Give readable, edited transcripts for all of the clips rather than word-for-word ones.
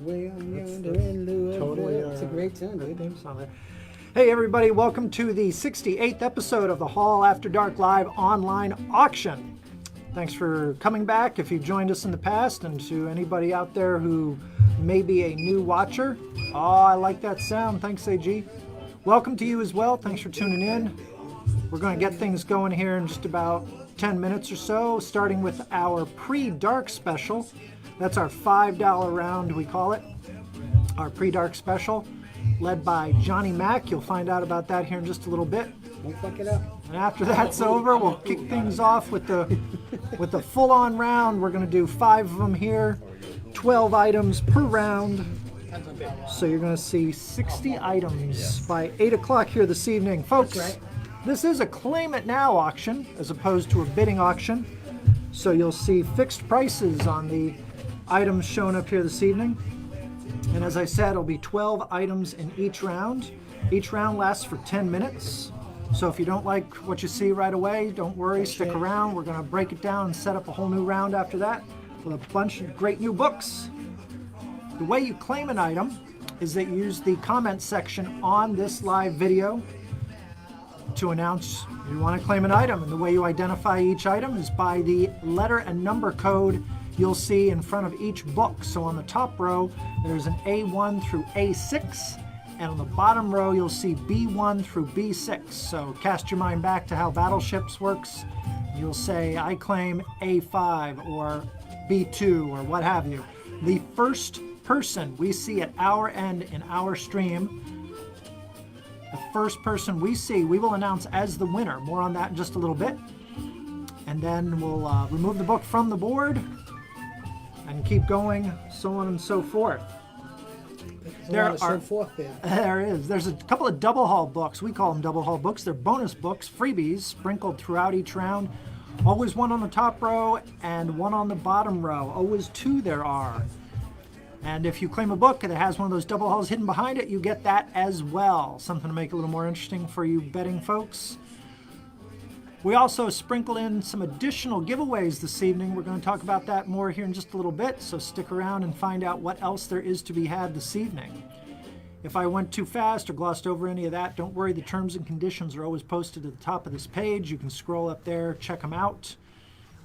Way on yonder in Louisville. Totally, It's a great tune, dude. theme song there. Hey everybody, welcome to the 68th episode of the Hall After Dark Live online auction. Thanks for coming back if you've joined us in the past, and to anybody out there who may be a new watcher. Oh, I like that sound. Thanks, AG. Welcome to you as well. Thanks for tuning in. We're going to get things going here in just about 10 minutes or so, starting with our pre-dark special. That's our $5 round, we call it. Our pre-dark special, led by Johnny Mac. You'll find out about that here in just a little bit. Don't fuck it up. And after that's over, we'll kick things off with the full-on round. We're going to do 5 of them here, 12 items per round. So you're going to see 60 items by 8 o'clock here this evening. Folks, That's right. This is a claim it now auction as opposed to a bidding auction. So you'll see fixed prices on the items shown up here this evening. And as I said, it'll be 12 items in each round. Each round lasts for 10 minutes. So if you don't like what you see right away, don't worry, stick around. We're going to break it down and set up a whole new round after that with a bunch of great new books. The way you claim an item is that you use the comment section on this live video to announce you want to claim an item. And the way you identify each item is by the letter and number code you'll see in front of each book. So on the top row, there's an A1 through A6, and on the bottom row, you'll see B1 through B6. So cast your mind back to how Battleships works. You'll say, I claim A5 or B2 or what have you. The first person we see at our end in our stream, the first person we see, we will announce as the winner. More on that in just a little bit. And then we'll remove the book from the board and keep going, so on and so forth. There is. There's a couple of double haul books. We call them double haul books. They're bonus books, freebies, sprinkled throughout each round. Always one on the top row and one on the bottom row. Always 2 there are. And if you claim a book that has one of those double hauls hidden behind it, you get that as well. Something to make it a little more interesting for you betting folks. We also sprinkled in some additional giveaways this evening. We're going to talk about that more here in just a little bit, so stick around and find out what else there is to be had this evening. If I went too fast or glossed over any of that, don't worry, the terms and conditions are always posted at the top of this page. You can scroll up there, check them out,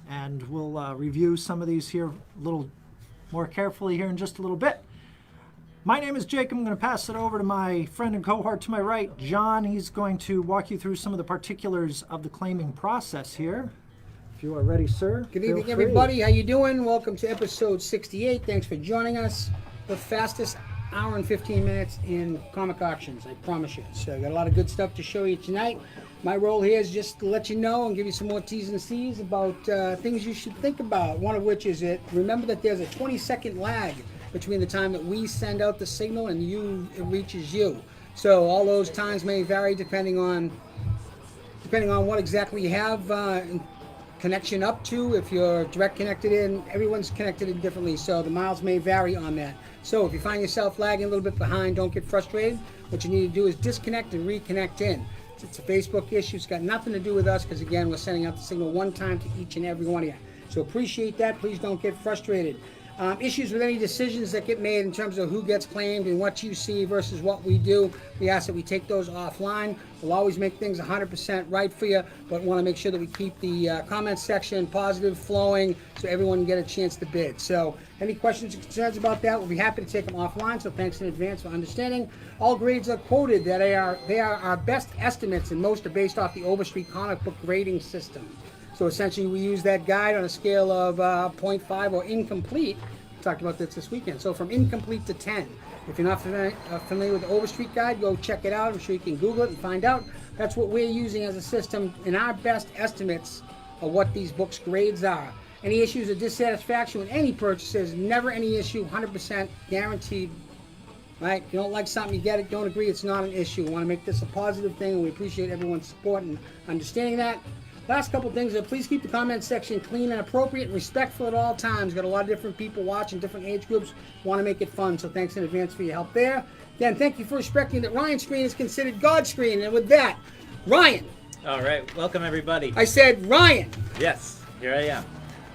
and we'll review some of these here a little more carefully here in just a little bit. My name is Jake. I'm going to pass it over to my friend and cohort to my right, John. He's going to walk you through some of the particulars of the claiming process here. If you are ready, sir. Good evening, everybody. How you doing? Welcome to episode 68. Thanks for joining us. The fastest hour and 15 minutes in comic auctions, I promise you. So I got a lot of good stuff to show you tonight. My role here is just to let you know and give you some more T's and C's about things you should think about. One of which is remember that there's a 20-second lag between the time that we send out the signal and it reaches you. So all those times may vary depending on what exactly you have connection up to. If you're direct connected in, everyone's connected in differently, so the miles may vary on that. So if you find yourself lagging a little bit behind, don't get frustrated. What you need to do is disconnect and reconnect in. It's a Facebook issue. It's got nothing to do with us because, again, we're sending out the signal one time to each and every one of you. So appreciate that. Please don't get frustrated. Issues with any decisions that get made in terms of who gets claimed and what you see versus what we do, we ask that we take those offline. We'll always make things 100% right for you, but want to make sure that we keep the comment section positive, flowing, so everyone can get a chance to bid. So any questions or concerns about that, we'll be happy to take them offline, so thanks in advance for understanding. All grades are quoted. That they are our best estimates, and most are based off the Overstreet comic book grading system. So essentially, we use that guide on a scale of 0.5 or incomplete. We talked about this weekend. So from incomplete to 10. If you're not familiar with the Overstreet guide, go check it out. I'm sure you can Google it and find out. That's what we're using as a system in our best estimates of what these books' grades are. Any issues of dissatisfaction with any purchases, never any issue, 100% guaranteed. Right? If you don't like something, you get it. Don't agree, it's not an issue. We want to make this a positive thing, and we appreciate everyone's support and understanding that. Last couple things, please keep the comment section clean and appropriate and respectful at all times. Got a lot of different people watching, different age groups. Want to make it fun, so thanks in advance for your help there. Again, thank you for respecting that Ryan's screen is considered God's screen. And with that, Ryan. All right, welcome everybody. I said Ryan. Yes, here I am.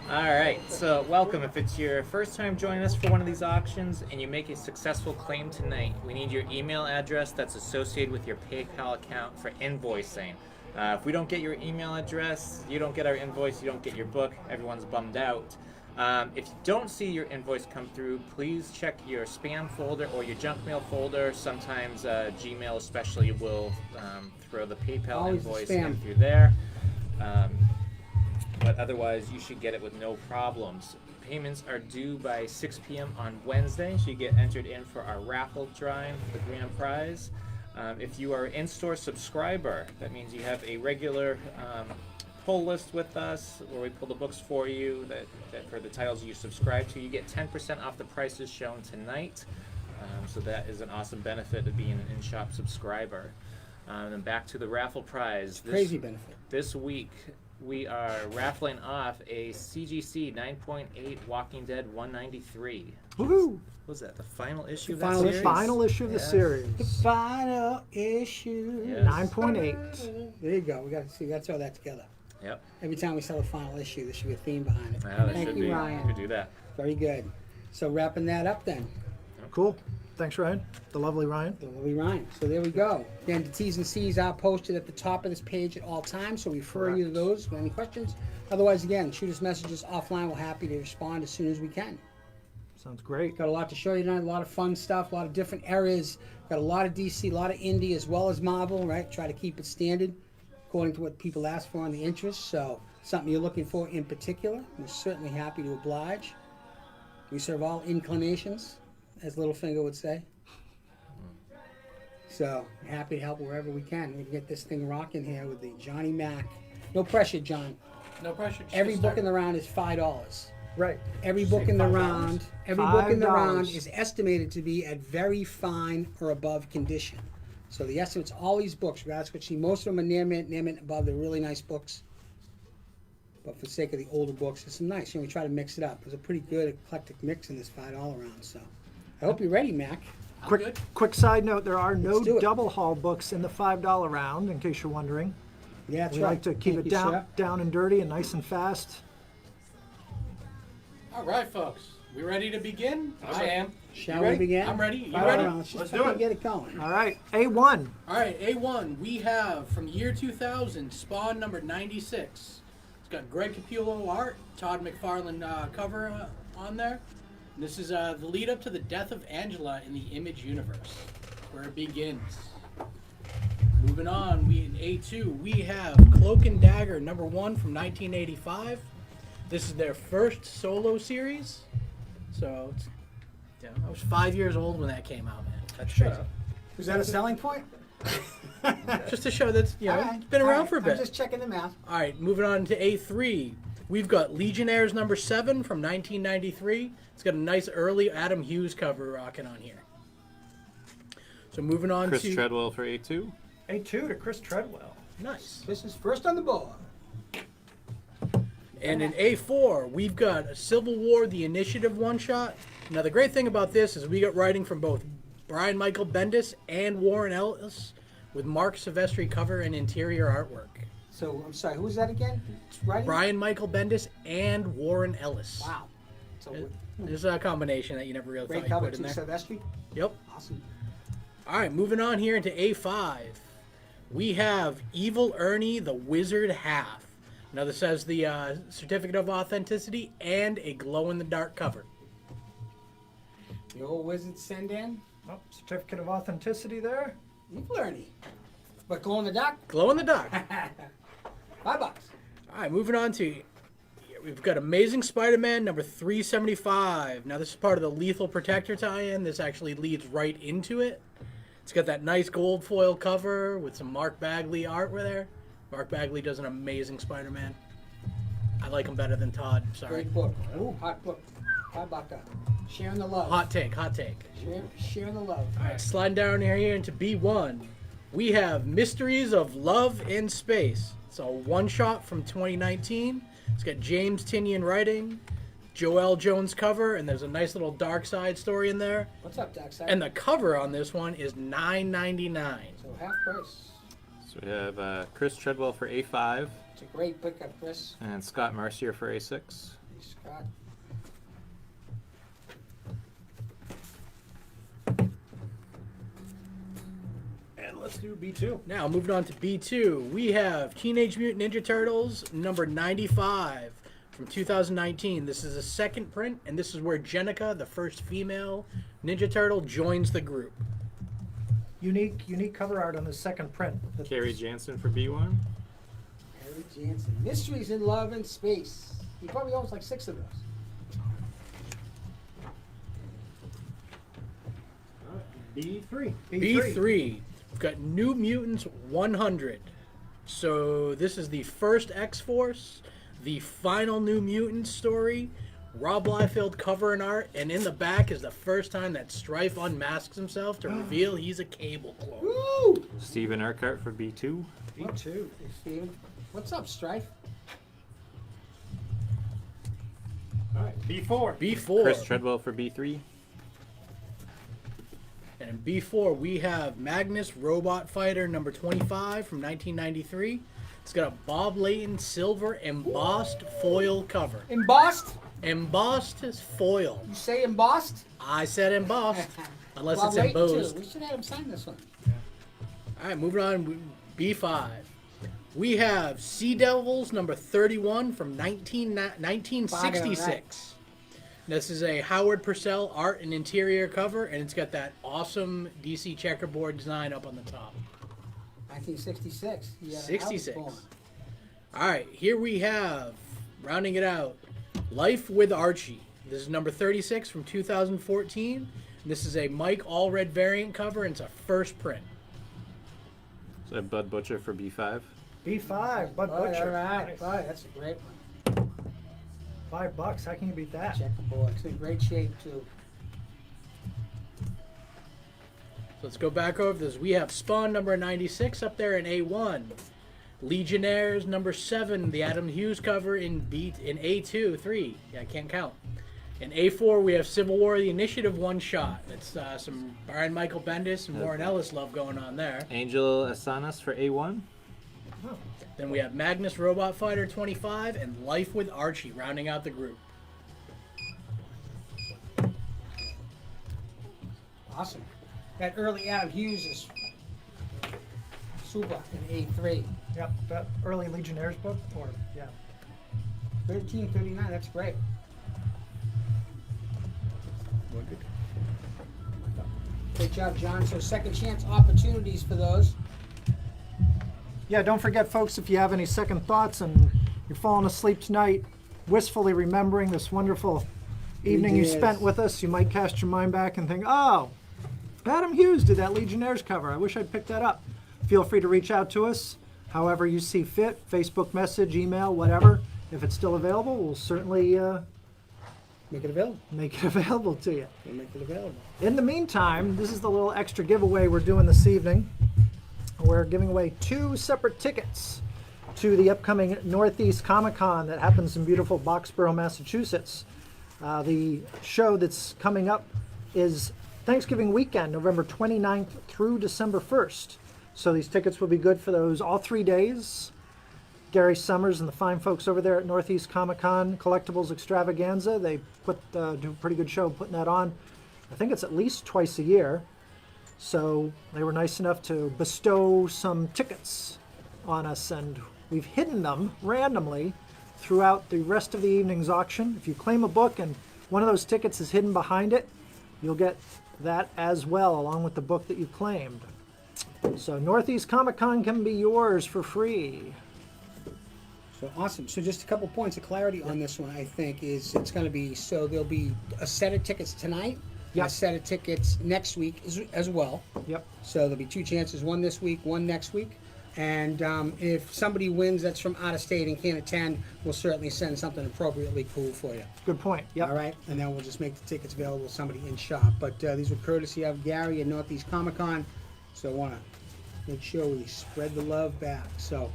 Alright, so welcome. If it's your first time joining us for one of these auctions and you make a successful claim tonight, we need your email address that's associated with your PayPal account for invoicing. If we don't get your email address, you don't get our invoice, you don't get your book, everyone's bummed out. If you don't see your invoice come through, please check your spam folder or your junk mail folder. Sometimes Gmail especially will throw the PayPal Always invoice spam. in through there. But otherwise, you should get it with no problems. Payments are due by 6 p.m. on Wednesday, so you get entered in for our raffle drawing for the grand prize. If you are an in-store subscriber, that means you have a regular pull list with us where we pull the books for you that for the titles you subscribe to. You get 10% off the prices shown tonight. So that is an awesome benefit of being an in-shop subscriber. And back to the raffle prize. Crazy benefit. This week, we are raffling off a CGC 9.8 Walking Dead 193. Woohoo! What was that? The final issue of final that issue. series? Final issue of the Yes. series. The final issue. Yes. 9.8. There you go. We got to see. Got to throw that together. Yep. Every time we sell a final issue, there should be a theme behind it. Yeah, that Thank should you, be. Ryan. You could do that. Very good. So wrapping that up then. Cool. Thanks, Ryan. The lovely Ryan. The lovely Ryan. So there we go. Again, the T's and C's are posted at the top of this page at all times, so we refer you to those with any questions. Otherwise, again, shoot us messages offline. We're happy to respond as soon as we can. Sounds great. Got a lot to show you tonight, a lot of fun stuff, a lot of different areas. Got a lot of DC, a lot of indie, as well as Marvel, right? Try to keep it standard according to what people ask for and the interest. So something you're looking for in particular, we're certainly happy to oblige. We serve all inclinations, as Littlefinger would say. So happy to help wherever we can. We can get this thing rocking here with the Johnny Mac. No pressure, John. No pressure. Just Every get book in started. the round is $5. Right. Every Did you book say in the $5? round, every book in the round $5. is estimated to be at very fine or above condition. So the estimates, all these books, regardless what you see, most of them are near mint above. They're really nice books. But for the sake of the older books, there's some nice. We try to mix it up. There's a pretty good eclectic mix in this $5 round. So I hope you're ready, Mac. Quick, quick side note: there are no Let's do it. double haul books in the $5 round. In case you're wondering, Yeah, that's we right. like to keep Thank it you, sir. down and dirty and nice and fast. All right, folks. We ready to begin? I am. Shall You we ready? begin? I'm ready. You $5 ready? round. Let's just Let's do fucking it. get it going. All right, A1. All right, A1. We have from year 2000, Spawn number 96. It's got Greg Capullo art, Todd McFarlane cover on there. And this is the lead up to the death of Angela in the Image universe, where it begins. Moving on, we in A2 we have Cloak and Dagger number 1 from 1985. This is their first solo series, so it's, I was 5 years old when that came out, man. That's crazy. Was that a selling point? Just to show that All right, it's been all around right. for a bit. I'm just checking the math. All right, moving on to A3. We've got Legionnaires number 7 from 1993. It's got a nice early Adam Hughes cover rocking on here. So moving on Chris to Treadwell for A2. A2 to Chris Treadwell. nice. This is first on the board. And in A4, we've got a Civil War: The Initiative one shot. Now the great thing about this is we got writing from both Brian Michael Bendis and Warren Ellis with Mark Silvestri cover and interior artwork. So I'm sorry, who's that again? Writing? Brian Michael Bendis and Warren Ellis. Wow. So This is a combination that you never really great thought you cover put in too, there. Silvestri. Yep. Awesome. All right, moving on here into A5. We have Evil Ernie, the Wizard Half. Now this has the certificate of authenticity and a glow-in-the-dark cover. The old wizard send in. Oh, certificate of authenticity there. Evil Ernie. But glow in the dark. Glow-in-the-dark. $5. All right, moving on to, we've got Amazing Spider-Man number 375. Now this is part of the Lethal Protector tie-in. This actually leads right into it. It's got that nice gold foil cover with some Mark Bagley art there. Mark Bagley does an amazing Spider-Man. I like him better than Todd. Sorry. Great book. Ooh, hot book. $5. Sharing the love. Hot take, hot take. Sharing the love. All right, sliding down here into B1. We have Mysteries of Love in Space. It's a one-shot from 2019. It's got James Tynion writing, Joelle Jones cover, and there's a nice little dark side story in there. What's up, Darkside? And the cover on this one is $9.99. So half price. So we have Chris Treadwell for A5 It's a great pickup, Chris. and Scott Mercier for A6. Scott. And let's do B2. Now, moving on to B2, we have Teenage Mutant Ninja Turtles number 95 from 2019. This is a second print, and this is where Jenica, the first female Ninja Turtle, joins the group. Unique cover art on the second print. Carrie Jansen for B1. Harry Jansen. Mysteries in Love and Space. He probably owns like 6 of those. B3. B3. We've got New Mutants 100. So this is the first X-Force, the final New Mutants story. Rob Liefeld cover and art, and in the back is the first time that Strife unmasks himself to reveal he's a Cable clone. Woo! Steven Urquhart for B2. B2. Hey, Steven. What's up, Strife? All right. B4. B4. Chris Treadwell for B3. And in B4, we have Magnus Robot Fighter number 25 from 1993. It's got a Bob Layton silver embossed foil cover. Embossed? Embossed is foil. You say embossed? I said embossed, unless Well, it's wait, too. embossed. We should have him sign this one. All right, moving on. B5. We have Sea Devils number 31 from 1966. This is a Howard Purcell art and interior cover, and it's got that awesome DC checkerboard design up on the top. 1966. Yeah, 66. I was born. All right, here we have, rounding it out, Life with Archie. This is number 36 from 2014. This is a Mike Allred variant cover, and it's a first print. So Bud Butcher for B5. B5. Bud All right, Butcher. all right. Nice. Boy, that's a great one. $5. How can you beat that? Checkerboard. It's in great shape, too. So let's go back over this. We have Spawn number 96 up there in A1. Legionnaires number 7, the Adam Hughes cover in A2, 3. Yeah, I can't count. In A4, we have Civil War: The Initiative one shot. That's some Brian Michael Bendis and Warren Ellis love going on there. Angel Asanas for A1. Then we have Magnus Robot Fighter 25 and Life with Archie rounding out the group. Awesome. That early Adam Hughes is super in A3. Yep. That early Legionnaires book. Or yeah. 1339. That's great. Great job, John. So second chance opportunities for those. Yeah, don't forget, folks, if you have any second thoughts and you're falling asleep tonight, wistfully remembering this wonderful evening you Yes. spent with us, you might cast your mind back and think, oh, Adam Hughes did that Legionnaires cover. I wish I'd picked that up. Feel free to reach out to us however you see fit, Facebook message, email, whatever. If it's still available, we'll certainly Make it available. make it available to you. We'll make it available. In the meantime, this is the little extra giveaway we're doing this evening. We're giving away 2 separate tickets to the upcoming Northeast Comic-Con that happens in beautiful Boxborough, Massachusetts. The show that's coming up is Thanksgiving weekend, November 29th through December 1st. So these tickets will be good for those all 3 days. Gary Summers and the fine folks over there at Northeast Comic-Con Collectibles Extravaganza, they do a pretty good show putting that on. I think it's at least twice a year. So they were nice enough to bestow some tickets on us, and we've hidden them randomly throughout the rest of the evening's auction. If you claim a book and one of those tickets is hidden behind it, you'll get that as well, along with the book that you claimed. So Northeast Comic-Con can be yours for free. So awesome. So just a couple points of clarity on this one, I think, is it's going to be, so there'll be a set of tickets tonight, and Yep. a set of tickets next week as well. Yep. So there'll be 2 chances, one this week, one next week. And if somebody wins that's from out of state and can't attend, we'll certainly send something appropriately cool for you. Good point. Yep. All right, and then we'll just make the tickets available to somebody in shop. But these were courtesy of Gary at Northeast Comic Con, so I want to make sure we spread the love back. So,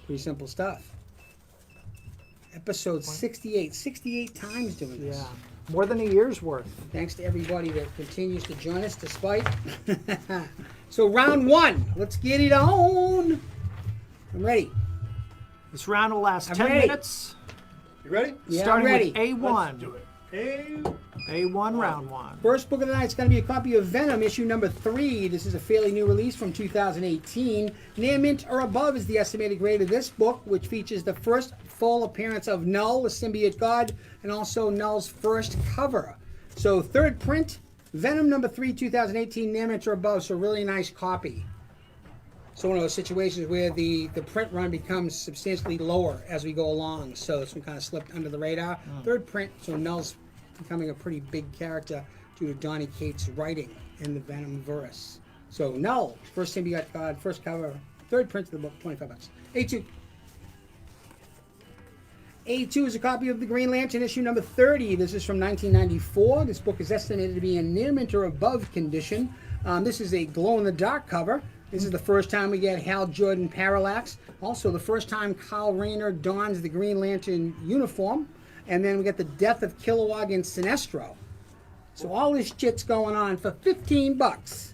pretty simple stuff. Episode 68, 68 times doing this. Yeah. More than a year's worth. Thanks to everybody that continues to join us despite. So round 1, let's get it on. I'm ready. This round will last I'm 10 ready. minutes. You ready? Yeah, Starting I'm ready. with A1. Let's do it. A. A1 round 1. First book of the night is going to be a copy of Venom, issue number 3. This is a fairly new release from 2018. Near mint or above is the estimated grade of this book, which features the first full appearance of Null, the symbiote god, and also Null's first cover. So third print, Venom number 3, 2018, near mint or above, so really nice copy. So one of those situations where the print run becomes substantially lower as we go along. So this one kind of slipped under the radar. Third print, so Null's becoming a pretty big character due to Donny Cates' writing in the Venom verse. So Null, first symbiote god, first cover, third print of the book, $25. A2. A2 is a copy of the Green Lantern, issue number 30. This is from 1994. This book is estimated to be in near mint or above condition. This is a glow-in-the-dark cover. This is the first time we get Hal Jordan Parallax. Also, the first time Kyle Rayner dons the Green Lantern uniform. And then we get the death of Kilowog and Sinestro. So all this shit's going on for $15.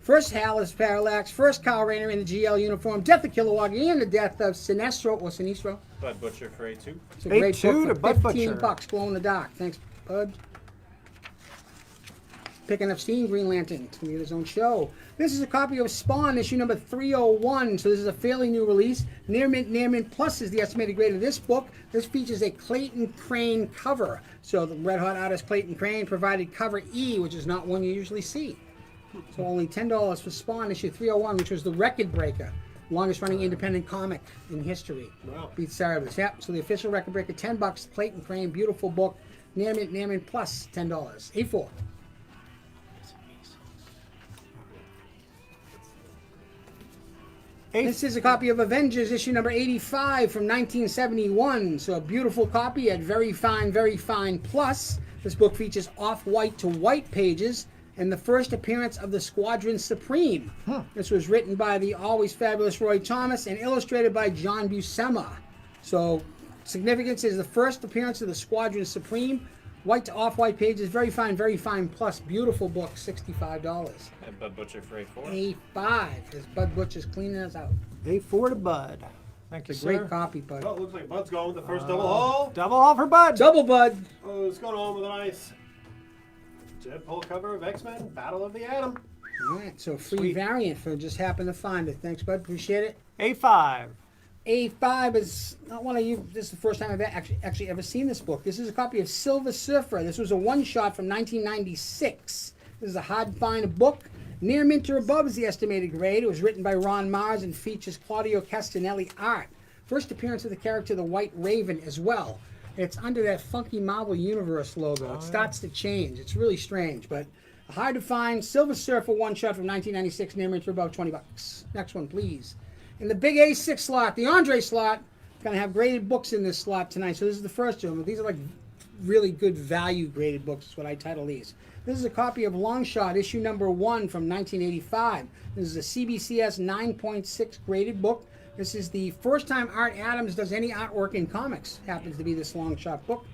First Hal is Parallax, first Kyle Rayner in the GL uniform, death of Kilowog, and the death of Sinestro, or Sinestro. Bud Butcher for A2. It's a great A2 book to for Bud Butcher. $15, glow in the dark. Thanks, Bud. Picking up steam, Green Lantern. It's going to get his own show. This is a copy of Spawn, issue number 301. So this is a fairly new release. Near mint plus is the estimated grade of this book. This features a Clayton Crane cover. So the Red Hot artist Clayton Crane provided cover E, which is not one you usually see. So only $10 for Spawn, issue 301, which was the record breaker. Longest running independent comic in history. Wow. Beats Cerebus. Yep. So the official record breaker, $10. Clayton Crane, beautiful book. Near mint plus, $10. A4. This is a copy of Avengers, issue number 85 from 1971. So a beautiful copy at very fine plus. This book features off-white to white pages and the first appearance of the Squadron Supreme. This was written by the always fabulous Roy Thomas and illustrated by John Buscema. So significance is the first appearance of the Squadron Supreme. White to off-white pages, very fine plus. Beautiful book, $65. And Bud Butcher for A4. A5, as Bud Butcher's cleaning us out. A4 to Bud. Thank you, It's a sir. great copy, Bud. Oh, it looks like Bud's going with the first double haul. Double all for Bud. Double Bud. Oh, it's going on with a nice Deadpool cover of X-Men Battle of the Atom. All right, so free Sweet. variant for just happened to find it. Thanks, Bud. Appreciate it. A5. A5 is not one of you. This is the first time I've actually ever seen this book. This is a copy of Silver Surfer. This was a one-shot from 1996. This is a hard-find book. Near mint or above is the estimated grade. It was written by Ron Mars and features Claudio Castanelli art. First appearance of the character, the White Raven, as well. It's under that funky Marvel Universe logo. It starts to change. It's really strange, but hard to find. Silver Surfer one-shot from 1996. Near mint or above, $20. Next one, please. In the big A6 slot, the Andre slot, going to have graded books in this slot tonight. So this is the first of them. These are like really good value graded books is what I title these. This is a copy of Longshot, issue number 1 from 1985. This is a CBCS 9.6 graded book. This is the first time Art Adams does any artwork in comics. Happens to be this Longshot book.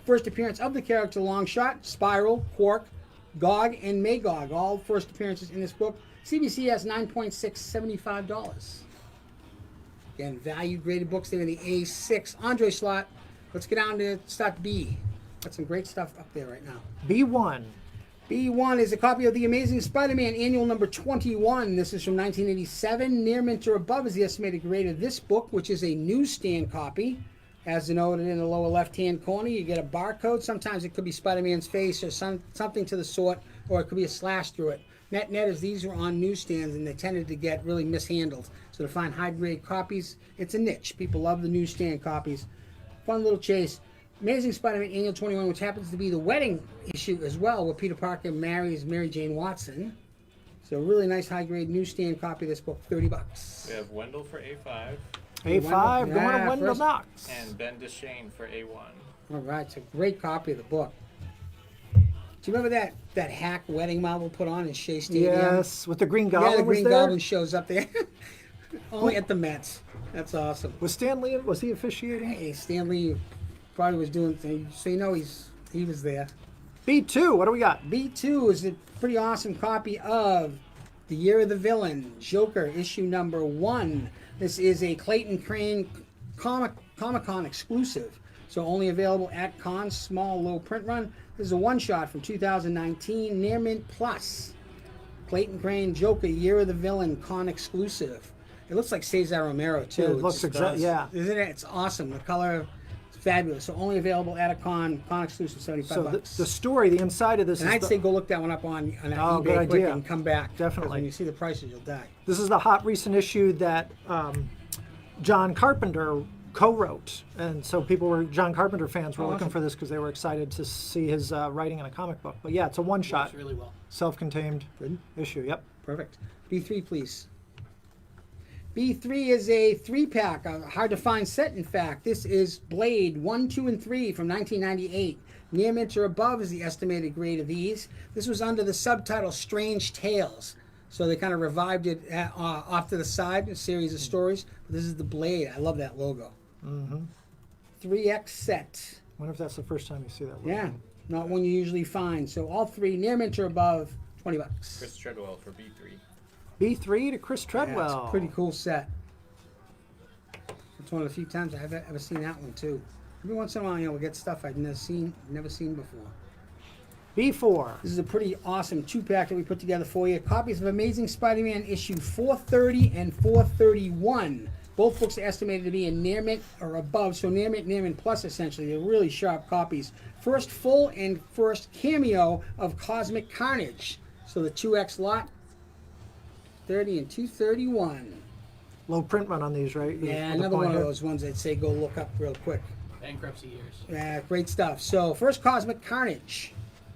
First appearance of the character Longshot, Spiral, Quark, Gog, and Magog. All first appearances in this book. CBCS 9.6, $75. Again, value graded books there in the A6 Andre slot. Let's get down to slot B. Got some great stuff up there right now. B1. B1 is a copy of The Amazing Spider-Man Annual number 21. This is from 1987. Near mint or above is the estimated grade of this book, which is a newsstand copy. As denoted in the lower left-hand corner, you get a barcode. Sometimes it could be Spider-Man's face or something to the sort, or it could be a slash through it. Net is these were on newsstands and they tended to get really mishandled. So to find high-grade copies, it's a niche. People love the newsstand copies. Fun little chase. Amazing Spider-Man Annual 21, which happens to be the wedding issue as well, where Peter Parker marries Mary Jane Watson. So a really nice high-grade newsstand copy of this book, $30. We have Wendell for A5 A5 going to Wendell first- Knox. and Ben Deshane for A1. All right, it's a great copy of the book. Do you remember that hack wedding Marvel put on in Shea Stadium? Yes, with the Green Goblin Yeah, the was Green there. Goblin shows up there. Only at the Mets. That's awesome. Was Stan Lee, was he officiating? Hey, Stanley probably was doing things, so you know he was there. B2, what do we got? B2 is a pretty awesome copy of The Year of the Villain, Joker, issue number 1. This is a Clayton Crane Comic-Con exclusive. So only available at cons, small, low print run. This is a one-shot from 2019, Near Mint Plus. Clayton Crane, Joker, Year of the Villain, con exclusive. It looks like Cesar Romero, too. It looks exactly, yeah. Isn't it? It's awesome. The color is fabulous. So only available at a con exclusive, 75 So bucks. the story, the inside of this And is I'd say go look that one up on Oh, good eBay quick idea. and come back. Definitely. When you see the prices, you'll die. this is the hot recent issue that John Carpenter co-wrote, and so John Carpenter fans were looking awesome. for this because they were excited to see his writing in a comic book. But yeah, it's a one-shot, Works really well. self-contained Good. issue. Yep. Perfect. B3, please. B3 is a 3-pack, a hard-to-find set, in fact. This is Blade 1, 2, and 3 from 1998. Near mint or above is the estimated grade of these. This was under the subtitle Strange Tales. So they kind of revived it off to the side, a series of stories. But this is the Blade. I love that logo. 3X set. Wonder if that's the first time you see that. logo. Yeah, not one you usually find. So all three, near mint or above, 20 bucks. Chris Treadwell for B3. B3 to Chris Yeah, Treadwell. it's a pretty cool set. It's one of the few times I've ever seen that one too. Every once in a while, we get stuff I've never seen before. B4. This is a pretty awesome 2-pack that we put together for you. Copies of Amazing Spider-Man issue 430 and 431. Both books are estimated to be in near mint or above, so near mint plus essentially. They're really sharp copies. First full and first cameo of Cosmic Carnage. So the 2X lot, 30 and 231. Low print run on these, right? Yeah, The another one of pointer. those ones I'd say go look up real quick. Bankruptcy years. Yeah, great stuff. So first Cosmic Carnage.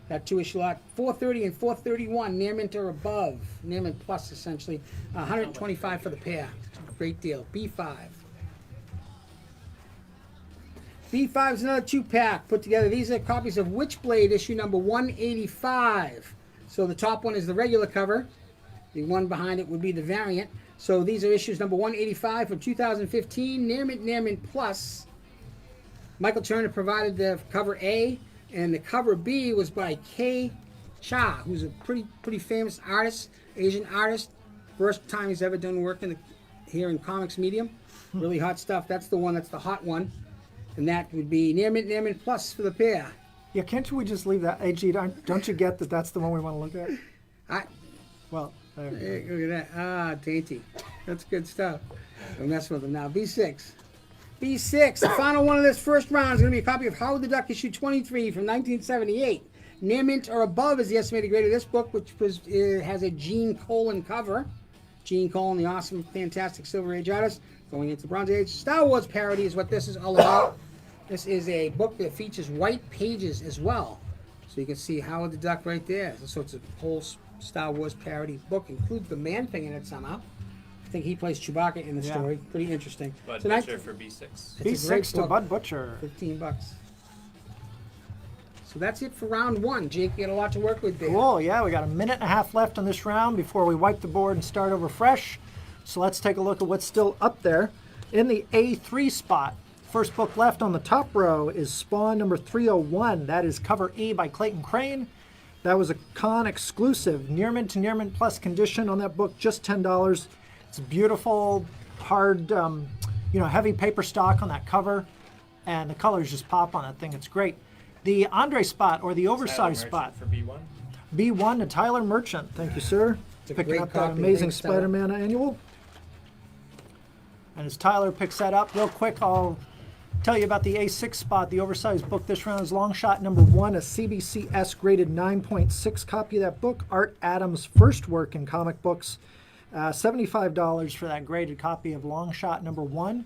That 2-issue lot, 430 and 431, near mint or above, near mint plus essentially, 125 for the pair. Great deal. B5. B5 is another 2-pack put together. These are copies of Witchblade issue number 185. So the top one is the regular cover. The one behind it would be the variant. So these are issues number 185 from 2015, near mint plus. Michael Turner provided the cover A, and the cover B was by Kay Cha, who's a pretty famous artist, Asian artist. First time he's ever done work here in comics medium. Really hot stuff. That's the one. That's the hot one, and that would be near mint plus for the pair. Yeah, can't we just leave that? AG, don't you get that that's the one we want to look at? Well, there we go. Hey, look at that. Ah, dainty. That's good stuff. Don't mess with them now. B6. B6, the final one of this first round is going to be a copy of Howard the Duck, issue 23 from 1978. Near mint or above is the estimated grade of this book, which has a Gene Colan cover. Gene Colan, the awesome, fantastic Silver Age artist, going into Bronze Age. Star Wars parody is what this is all about. This is a book that features white pages as well. So you can see Howard the Duck right there. So it's a whole Star Wars parody book. Includes the Man Thing in it somehow. I think he plays Chewbacca in the Yeah. story. Pretty interesting. Bud So Butcher for B6. it's a great B6 to book. Bud Butcher. 15 bucks. So that's it for round one. Jake, you got a lot to work with there. Cool, yeah, we got a minute and a half left on this round before we wipe the board and start over fresh. So let's take a look at what's still up there. In the A3 spot, first book left on the top row is Spawn number 301. That is cover E by Clayton Crane. That was a con exclusive, near mint to near mint plus condition on that book, just $10. It's beautiful, hard, heavy paper stock on that cover, and the colors just pop on that thing. It's great. The Andre spot, or the oversized spot, For B1. B1 to Tyler Merchant. Thank you, sir. a Picking great up that copy. amazing Thanks, Tyler. Spider-Man annual. And as Tyler picks that up, real quick, I'll tell you about the A6 spot. The oversized book this round is Long Shot number 1, a CBCS graded 9.6 copy of that book. Art Adams' first work in comic books. $75 for that graded copy of Long Shot number 1.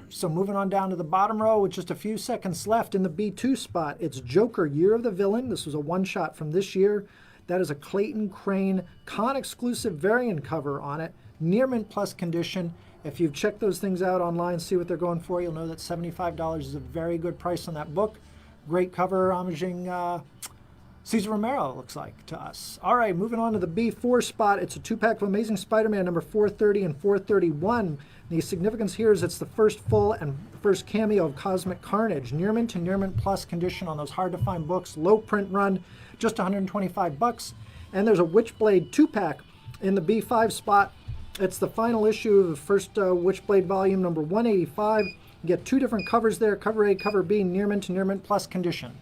So moving on down to the bottom row with just a few seconds left in the B2 spot, it's Joker, Year of the Villain. This was a one-shot from this year. That is a Clayton Crane con-exclusive variant cover on it. Near mint plus condition. If you've checked those things out online, see what they're going for, you'll know that $75 is a very good price on that book. Great cover, homaging Cesar Romero, it looks like to us. All right, moving on to the B4 spot. It's a 2-pack of Amazing Spider-Man number 430 and 431. The significance here is it's the first full and first cameo of Cosmic Carnage. Near mint to near mint plus condition on those hard-to-find books. Low print run, just $125. And there's a Witchblade 2-pack in the B5 spot. It's the final issue of the first Witchblade volume, number 185. You get 2 different covers there, cover A, cover B, near mint to near mint plus condition.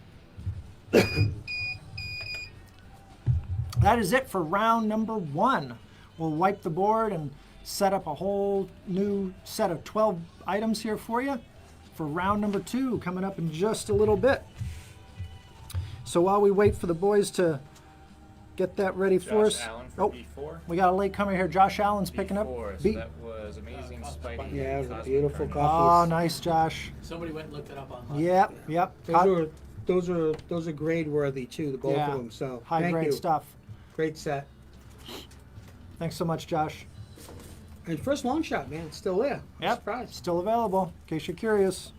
That is it for round number 1. We'll wipe the board and set up a whole new set of 12 items here for you for round number 2 coming up in just a little bit. So while we wait for the boys to get that ready for us. Josh Allen for Oh, B4. we got a late comer here. Josh Allen's picking up. B4, so B. that was Amazing Spidey. Yeah, it was a Cosmic beautiful Carnage. copy. Oh, nice, Josh. Somebody went and looked it up online. Yep. Those are grade worthy too, the both Yeah. of them. So High thank grade you. stuff. Great set. Thanks so much, Josh. And first long shot, man, it's still there. Yep. Surprise. Still available, in case you're curious.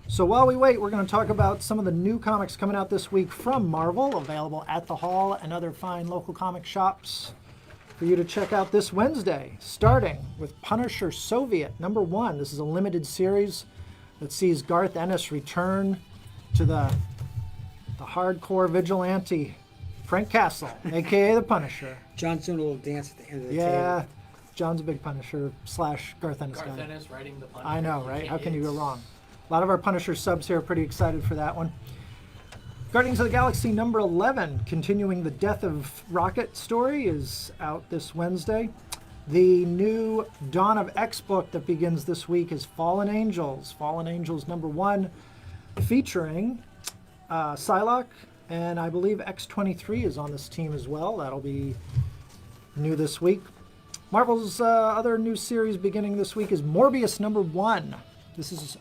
So while we wait, we're going to talk about some of the new comics coming out this week from Marvel, available at the Hall and other fine local comic shops for you to check out this Wednesday, starting with Punisher Soviet #1. This is a limited series that sees Garth Ennis return to the hardcore vigilante, Frank Castle, a.k.a. the Punisher. John's doing a little dance at the end of the Yeah, table. John's a big Punisher / Garth Ennis Garth guy. Ennis writing the Punisher. I know, right? How can you go wrong? A lot of our Punisher subs here are pretty excited for that one. Guardians of the Galaxy #11, continuing the Death of Rocket story, is out this Wednesday. The new Dawn of X book that begins this week is Fallen Angels. Fallen Angels #1, featuring Psylocke, and I believe X-23 is on this team as well. That'll be new this week. Marvel's other new series beginning this week is Morbius #1. This is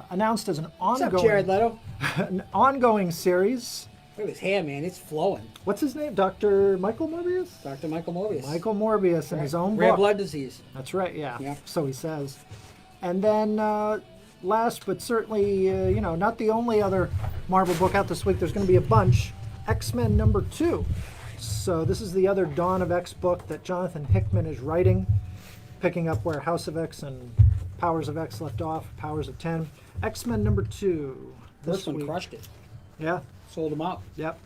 announced as an What's up, Jared ongoing, Leto? an ongoing series. Look at his hair, man. It's flowing. What's his name? Dr. Michael Morbius? Dr. Michael Morbius. Michael Morbius in his own Rare book. blood disease. That's right, yeah. Yep. So he says. And then last but certainly, not the only other Marvel book out this week. There's going to be a bunch. X-Men #2. So this is the other Dawn of X book that Jonathan Hickman is writing, picking up where House of X and Powers of X left off, Powers of 10. X-Men #2. This one week. crushed it. Yeah, Sold them out. yep.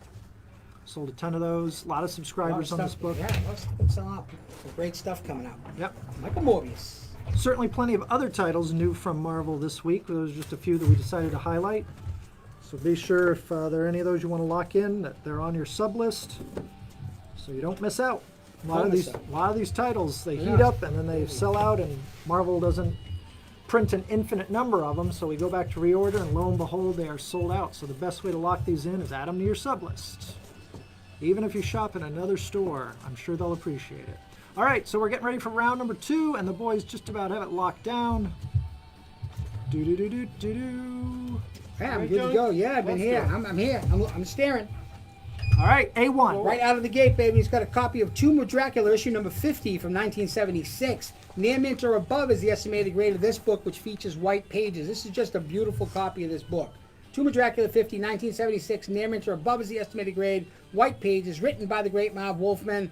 Sold a ton of those. A lot of subscribers on this book. Yeah, let's put some up. Some great stuff coming out. Yep. Michael Morbius. Certainly plenty of other titles new from Marvel this week. Those are just a few that we decided to highlight. So be sure if there are any of those you want to lock in, that they're on your sub list, so you don't miss out. A lot of these titles, they heat up and then they sell out, and Marvel doesn't print an infinite number of them, so we go back to reorder, and lo and behold, they are sold out. So the best way to lock these in is add them to your sub list. Even if you shop in another store, I'm sure they'll appreciate it. All right, so we're getting ready for round number 2, and the boys just about have it locked down. Do-do-do-do-do-do. Hey, I'm Right, good to Joey? go. Yeah, I've been Let's here. go. I'm here. I'm staring. All right, A1. Right out of the gate, baby. He's got a copy of Tomb of Dracula, issue number 50 from 1976. Near mint or above is the estimated grade of this book, which features white pages. This is just a beautiful copy of this book. Tomb of Dracula 50, 1976. Near mint or above is the estimated grade. White pages, written by the great Marv Wolfman.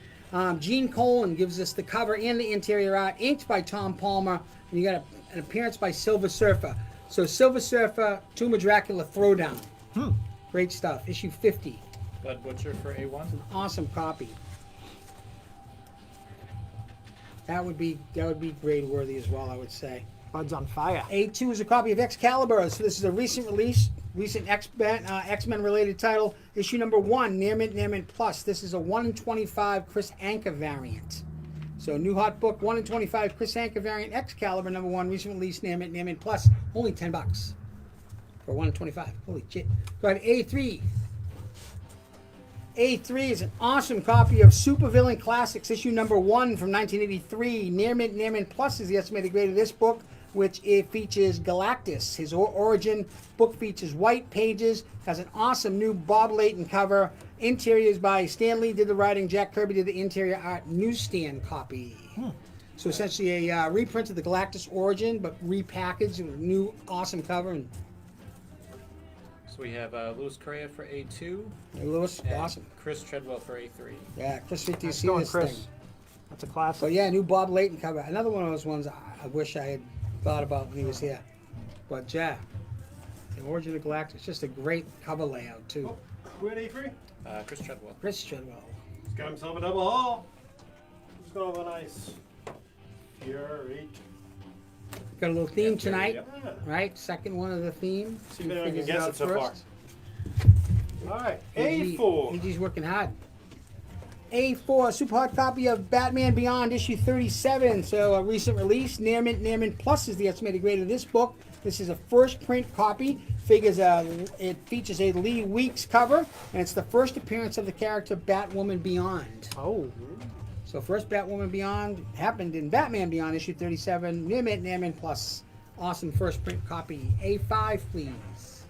Gene Colan gives us the cover and the interior art, inked by Tom Palmer, and you got an appearance by Silver Surfer. So Silver Surfer, Tomb of Dracula Throwdown. Great stuff. Issue 50. Bud Butcher for A1. Awesome copy. That would be grade worthy as well, I would say. Bud's on fire. A2 is a copy of Excalibur. So this is a recent release, recent X-Men related title, issue number 1, Near Mint Plus. This is a 1 in 25 Chris Anka variant. So new hot book, 1 in 25 Chris Anka variant, Excalibur #1, recent release, Near Mint Plus. Only $10 for 1 in 25. Holy shit. Go ahead, A3. A3 is an awesome copy of Supervillain Classics, issue number 1 from 1983. Near Mint Plus is the estimated grade of this book, which it features Galactus. His origin book features white pages, has an awesome new Bob Layton cover. Interiors by Stan Lee did the writing, Jack Kirby did the interior art, newsstand copy. So essentially a reprint of the Galactus origin, but repackaged with a new awesome cover. And So we have Louis Correa for A2. Lewis, and awesome. Chris Treadwell for A3. Yeah, Chris, do you Nice see going, this Chris. thing? That's a classic. But yeah, new Bob Layton cover. Another one of those ones I wish I had thought about when he was here. But yeah, the origin of Galactus, just a great cover layout too. Who at A3? Chris Treadwell. Chris Treadwell. He's got himself a double haul. He's going to have a nice Fury. Got a little theme Yep, tonight, yep. right? Second one of the theme. See Who if anyone can figures guess out it so far. first? All right, AG A4. AG's working hard. A4, super hard copy of Batman Beyond, issue 37. So a recent release. Near mint plus is the estimated grade of this book. This is a first print copy. It features a Lee Weeks cover, and it's the first appearance of the character Batwoman Beyond. Oh, So first Batwoman Beyond happened in Batman Beyond, issue 37. Near mint plus. Awesome first print copy. A5, please.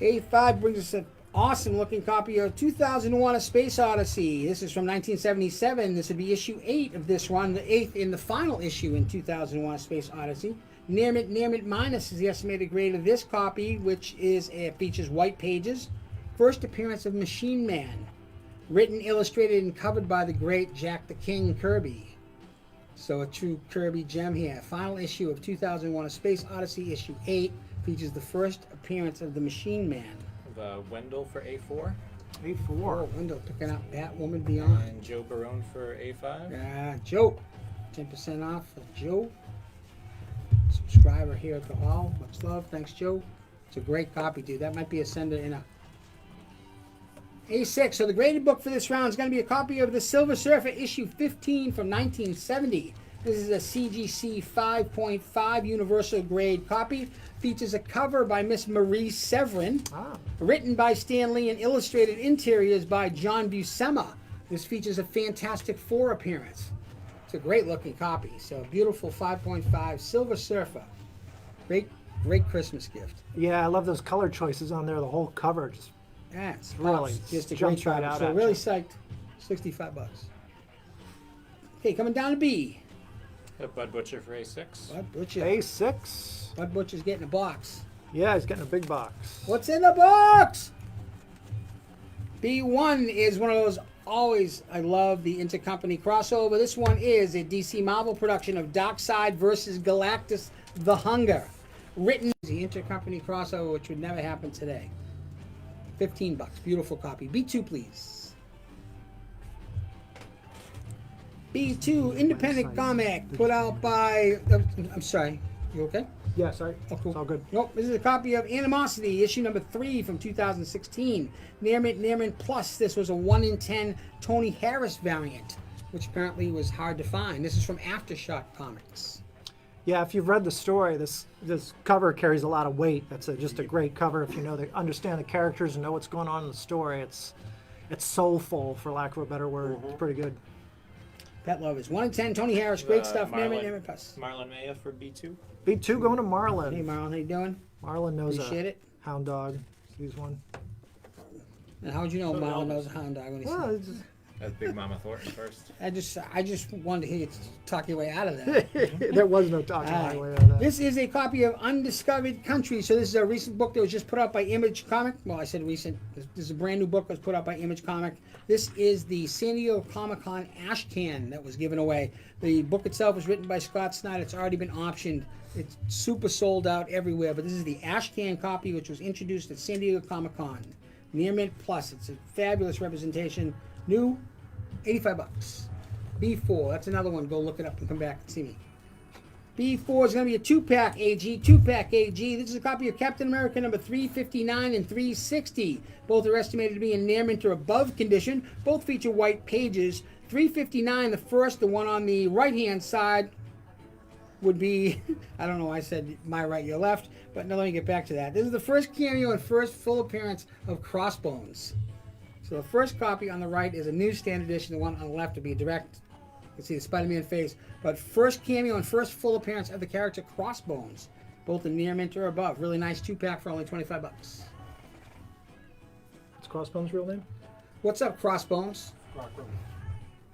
A5 brings us an awesome looking copy of 2001: A Space Odyssey. This is from 1977. This would be issue 8 of this run, the 8th in the final issue in 2001: A Space Odyssey. Near mint minus is the estimated grade of this copy, which features white pages. First appearance of Machine Man. Written, illustrated, and covered by the great Jack the King Kirby. So a true Kirby gem here. Final issue of 2001: A Space Odyssey, issue 8, features the first appearance of the Machine Man. The Wendell for A4. A4. Window picking up Batwoman Beyond. And Joe Barone for A5. Joe. 10% off for Joe. Subscriber here at the hall. Much love. Thanks, Joe. It's a great copy, dude. That might be a sender in a A6. So the graded book for this round is going to be a copy of the Silver Surfer issue 15 from 1970. This is a CGC 5.5 universal grade copy. Features a cover by Miss Marie Severin. Written by Stan Lee and illustrated interiors by John Buscema. This features a Fantastic Four appearance. It's a great looking copy. So beautiful 5.5 Silver Surfer. Great Christmas gift. Yeah, I love those color choices on there. The whole cover just Yeah, it's really just a great jumps right copy. out So at really you. psyched. $65. Okay, coming down to B. Bud Butcher for A6. Bud Butcher. A6. Bud Butcher's getting a box. Yeah, he's getting a big box. What's in the box? B1 is one of those I love the intercompany crossover. This one is a DC Marvel production of Darkseid versus Galactus: The Hunger. Written the intercompany crossover, which would never happen today. $15. Beautiful copy. B2, please. B2, independent comic put out by. I'm sorry. You okay? Yeah, sorry. Oh, cool. It's all good. Nope, this is a copy of Animosity, issue number 3 from 2016. Near mint plus. This was a 1 in 10 Tony Harris variant, which apparently was hard to find. This is from Aftershock Comics. Yeah, if you've read the story, this cover carries a lot of weight. That's just a great cover. If you understand the characters and know what's going on in the story, it's soulful, for lack of a better word. It's pretty good. Pet Lovers, 1 in 10 Tony Harris, great stuff. Near mint plus. Marlon Maya for B2. B2 going to Marlon. Hey Marlon, how you doing? Marlon knows Appreciate it. hound dog. He's one. And how would you know Marlon knows a hound dog when he Well, sees it? That's Big Mama Thornton first. I just wanted to hear you talk your way out of that. there was no talking All my right. way out of that. This is a copy of Undiscovered Country. So this is a recent book that was just put out by Image Comic. Well, I said recent. This is a brand new book that was put out by Image Comic. This is the San Diego Comic-Con ash can that was given away. The book itself was written by Scott Snyder. It's already been optioned. It's super sold out everywhere. But this is the ash can copy, which was introduced at San Diego Comic-Con. Near mint plus. It's a fabulous representation. New, $85. B4. That's another one. Go look it up and come back and see me. B4 is going to be a 2-pack AG. 2-pack AG. This is a copy of Captain America number 359 and 360. Both are estimated to be in near mint or above condition. Both feature white pages. 359, the first, the one on the right-hand side, would be, I don't know why I said my right, your left, but now let me get back to that. This is the first cameo and first full appearance of Crossbones. So the first copy on the right is a newsstand edition. The one on the left would be a direct. You can see the Spider-Man face. But first cameo and first full appearance of the character Crossbones. Both in near mint or above. Really nice 2-pack for only $25. What's Crossbones' real name? What's up, Crossbones? Rock Rumlow.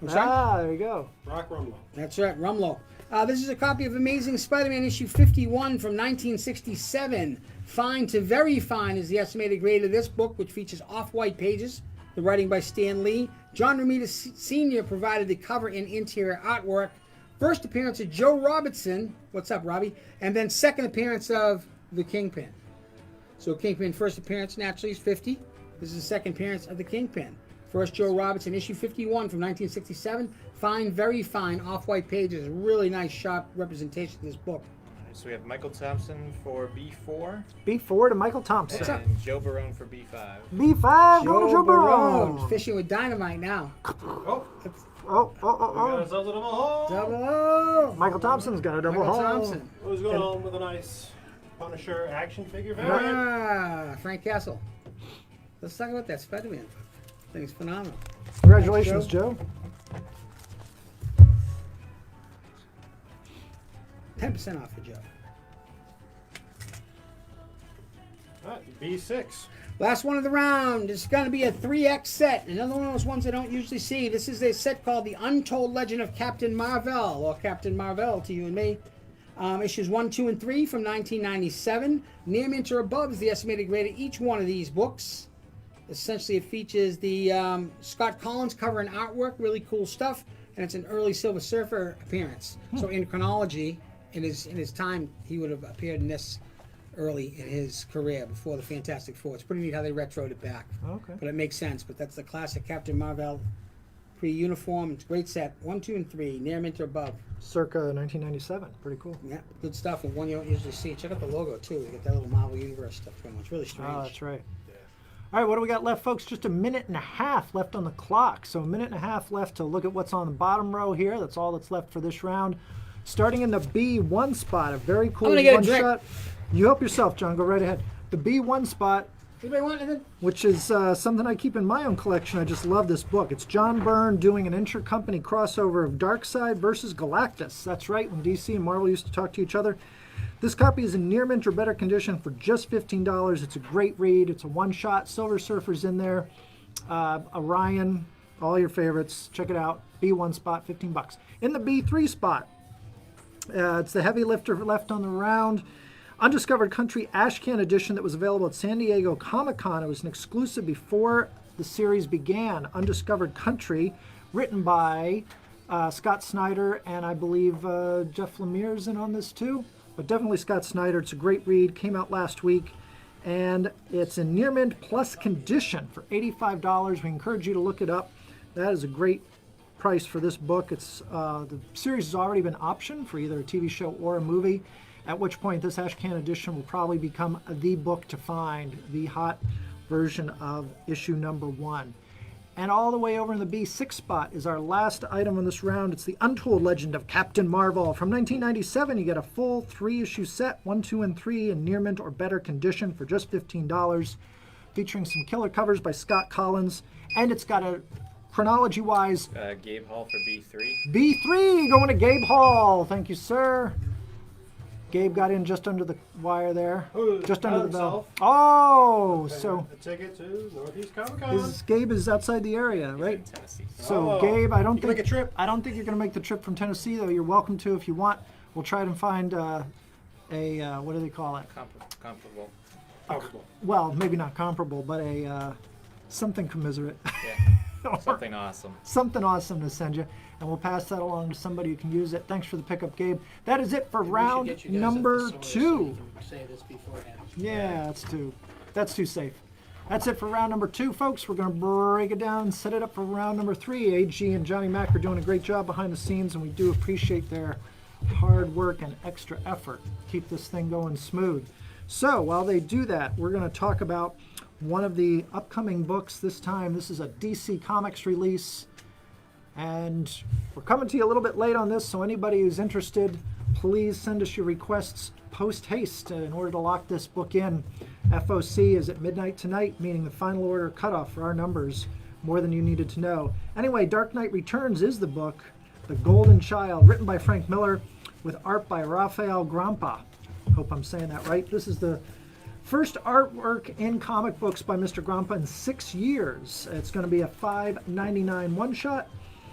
I'm sorry? There you go. Rock Rumlow. That's right, Rumlow. This is a copy of Amazing Spider-Man issue 51 from 1967. Fine to very fine is the estimated grade of this book, which features off-white pages. The writing by Stan Lee. John Romita Sr. provided the cover and interior artwork. First appearance of Joe Robertson. What's up, Robbie? And then second appearance of the Kingpin. So Kingpin first appearance naturally is 50. This is the second appearance of the Kingpin. First Joe Robertson, issue 51 from 1967. Fine, very fine, off-white pages. Really nice, sharp representation of this book. So we have Michael Thompson for B4 B4 to Michael Thompson. and Joe Barone for B5. B5 going to Joe Barone, Barone. fishing with dynamite now. Oh, Oh, we got ourselves a double haul. Double O. Michael Thompson's got a double Michael haul. Thompson. Who's going on with a nice Punisher action figure variant? Ah, Frank Castle. Let's talk about that Spider-Man. Thing's phenomenal. Congratulations, Joe. 10% off for Joe. All right, B6. Last one of the round is going to be a 3X set. Another one of those ones I don't usually see. This is a set called The Untold Legend of Captain Marvel, or Captain Marvel to you and me. Issues 1, 2, and 3 from 1997. Near mint or above is the estimated grade of each one of these books. Essentially, it features the Scott Collins cover and artwork, really cool stuff, and it's an early Silver Surfer appearance. So in chronology, in his time, he would have appeared in this early in his career before the Fantastic Four. It's pretty neat how they retroed it back. Okay. But it makes sense. But that's the classic Captain Marvel pre-uniform. It's a great set. 1, 2, and 3, near mint or above. Circa 1997. Pretty cool. Yeah, good stuff, and one you don't usually see. Check out the logo too. You get that little Marvel Universe stuff going on. It's really strange. Oh, that's right. All right, what do we got left, folks? Just a minute and a half left on the clock. So a minute and a half left to look at what's on the bottom row here. That's all that's left for this round. Starting in the B1 spot, a very cool I'm gonna get a one drink. shot. You help yourself, John. Go right ahead. The B1 spot, Anybody want anything? which is something I keep in my own collection. I just love this book. It's John Byrne doing an intercompany crossover of Darkseid versus Galactus. That's right, when DC and Marvel used to talk to each other. This copy is in near mint or better condition for just $15. It's a great read. It's a one-shot. Silver Surfer's in there. Orion, all your favorites. Check it out. B1 spot, $15. In the B3 spot, it's the heavy lifter left on the round. Undiscovered Country Ashcan edition that was available at San Diego Comic-Con. It was an exclusive before the series began. Undiscovered Country, written by Scott Snyder, and I believe Jeff Lemire's in on this too. But definitely Scott Snyder. It's a great read. Came out last week. And it's in near mint plus condition for $85. We encourage you to look it up. That is a great price for this book. It's the series has already been optioned for either a TV show or a movie, at which point this Ashcan edition will probably become the book to find, the hot version of issue number 1. And all the way over in the B6 spot is our last item in this round. It's the Untold Legend of Captain Marvel. From 1997, you get a full 3-issue set, 1, 2, and 3 in near mint or better condition for just $15, featuring some killer covers by Scott Collins. And it's got a, chronology-wise, Gabe Hall for B3. B3 going to Gabe Hall. Thank you, sir. Gabe got in just under the wire there. Ooh, just under the bell. himself. Oh, so A ticket to Northeast Comic Con. Gabe is outside the area, right? In Tennessee. So Oh, Gabe, I don't you can think make a trip. I don't think you're going to make the trip from Tennessee, though. You're welcome to if you want. We'll try to find a what do they call it? Comparable. Well, maybe not comparable, but a something commiserate, Yeah. Something awesome. something awesome to send you, and we'll pass that along to somebody who can use it. Thanks for the pickup, Gabe. That is it for We should round get you guys number up to Solar so 2. you can say this beforehand. Yeah, that's too safe. That's it for round number 2, folks. We're going to break it down and set it up for round number 3. AG and Johnny Mac are doing a great job behind the scenes, and we do appreciate their hard work and extra effort. Keep this thing going smooth. So while they do that, we're going to talk about one of the upcoming books. This time, this is a DC Comics release, and we're coming to you a little bit late on this, so anybody who's interested, please send us your requests post haste in order to lock this book in. FOC is at midnight tonight, meaning the final order cutoff for our numbers, more than you needed to know. Anyway, Dark Knight Returns is the book, The Golden Child, written by Frank Miller with art by Rafael Grampa. Hope I'm saying that right. This is the first artwork in comic books by Mr. Grampa in 6 years. It's going to be a $5.99 one-shot.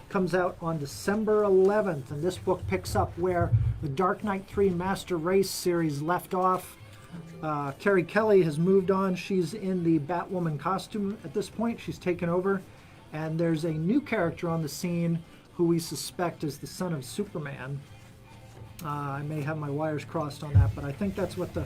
Comes out on December 11th, and this book picks up where the Dark Knight 3 Master Race series left off. Carrie Kelly has moved on. She's in the Batwoman costume at this point. She's taken over, and there's a new character on the scene who we suspect is the son of Superman. I may have my wires crossed on that, but I think that's what the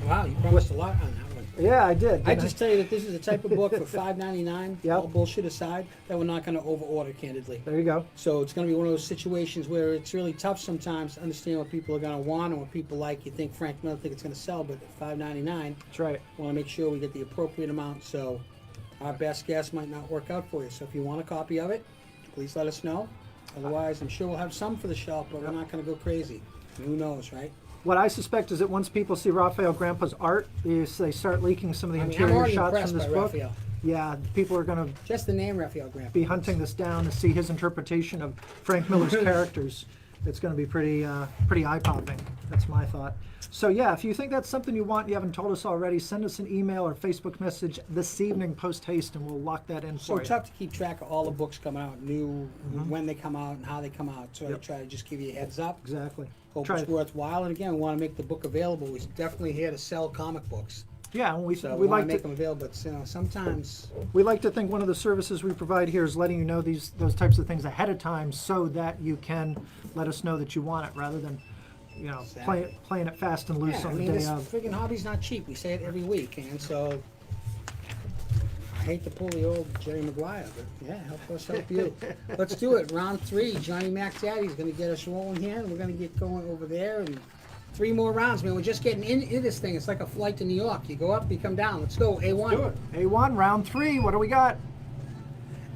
Wow, you promised a lot on that one. Yeah, I did. I didn't just tell you that this is a type of book for $5.99. Yep. All bullshit aside, that we're not going to over-order, candidly. There you go. So it's going to be one of those situations where it's really tough sometimes to understand what people are going to want and what people like. You think Frank Miller think it's going to sell, but at $5.99, That's right. we want to make sure we get the appropriate amount. So our best guess might not work out for you. So if you want a copy of it, please let us know. Otherwise, I'm sure we'll have some for the shelf, but we're not going to go crazy. Who knows, right? What I suspect is that once people see Raphael Grandpa's art, they start leaking some of the I mean, I'm interior already shots impressed from this by book. Raphael. Yeah, people are going to Just the name Raphael Grandpa. be hunting this down to see his interpretation of Frank Miller's characters. It's going to be pretty eye-popping. That's my thought. So yeah, if you think that's something you want, you haven't told us already, send us an email or Facebook message this evening post-haste, and we'll lock that in So for you. tough to keep track of all the books coming out, new, when they come out, and how they come out. So I try to just give you a heads up. Exactly. Hope Try it's to- worthwhile. And again, we want to make the book available. We're definitely here to sell comic books. Yeah, and we So we want like to make to them available. But sometimes we like to think one of the services we provide here is letting you know those types of things ahead of time, so that you can let us know that you want it, rather than Exactly. playing it fast and loose yeah, I on the mean, day this of. freaking hobby's not cheap. We say it every week, and so I hate to pull the old Jerry Maguire, but yeah, help us help you. Let's do it. Round 3. Johnny Mac Daddy's going to get us rolling here, and we're going to get going over there. And 3 more rounds, man. We're just getting into this thing. It's like a flight to New York. You go up, you come down. Let's go. A1. Do it. A1, round 3, what do we got?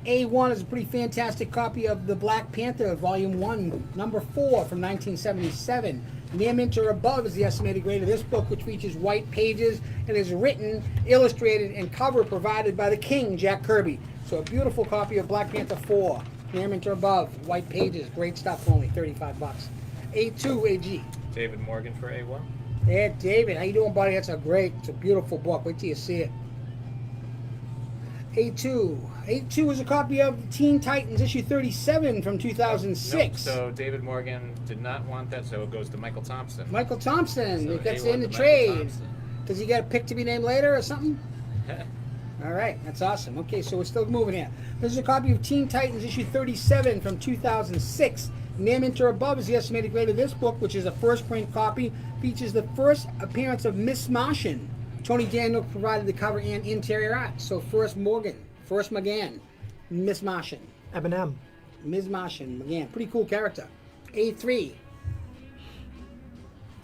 A1 is a pretty fantastic copy of The Black Panther, Volume 1, Number 4 from 1977. Near mint or above is the estimated grade of this book, which features white pages and is written, illustrated, and cover provided by the King, Jack Kirby. So a beautiful copy of Black Panther 4, near mint or above, white pages, great stuff for only $35. A2, AG. David Morgan for A1. Yeah, David, how you doing, buddy? It's a beautiful book. Wait till you see it. A2. A2 is a copy of Teen Titans issue 37 from 2006. Nope, so David Morgan did not want that, so it goes to Michael Thompson. Michael Thompson, So it gets A1 in the to Michael trade. Thompson. Does he get a pick to be named later or something? All right, that's awesome. Okay, so we're still moving here. This is a copy of Teen Titans issue 37 from 2006. Near mint or above is the estimated grade of this book, which is a first print copy. Features the first appearance of Miss Martian. Tony Daniel provided the cover and interior art. So first McGann, Miss Martian. Eminem. Ms. Martian, again, pretty cool character. A3.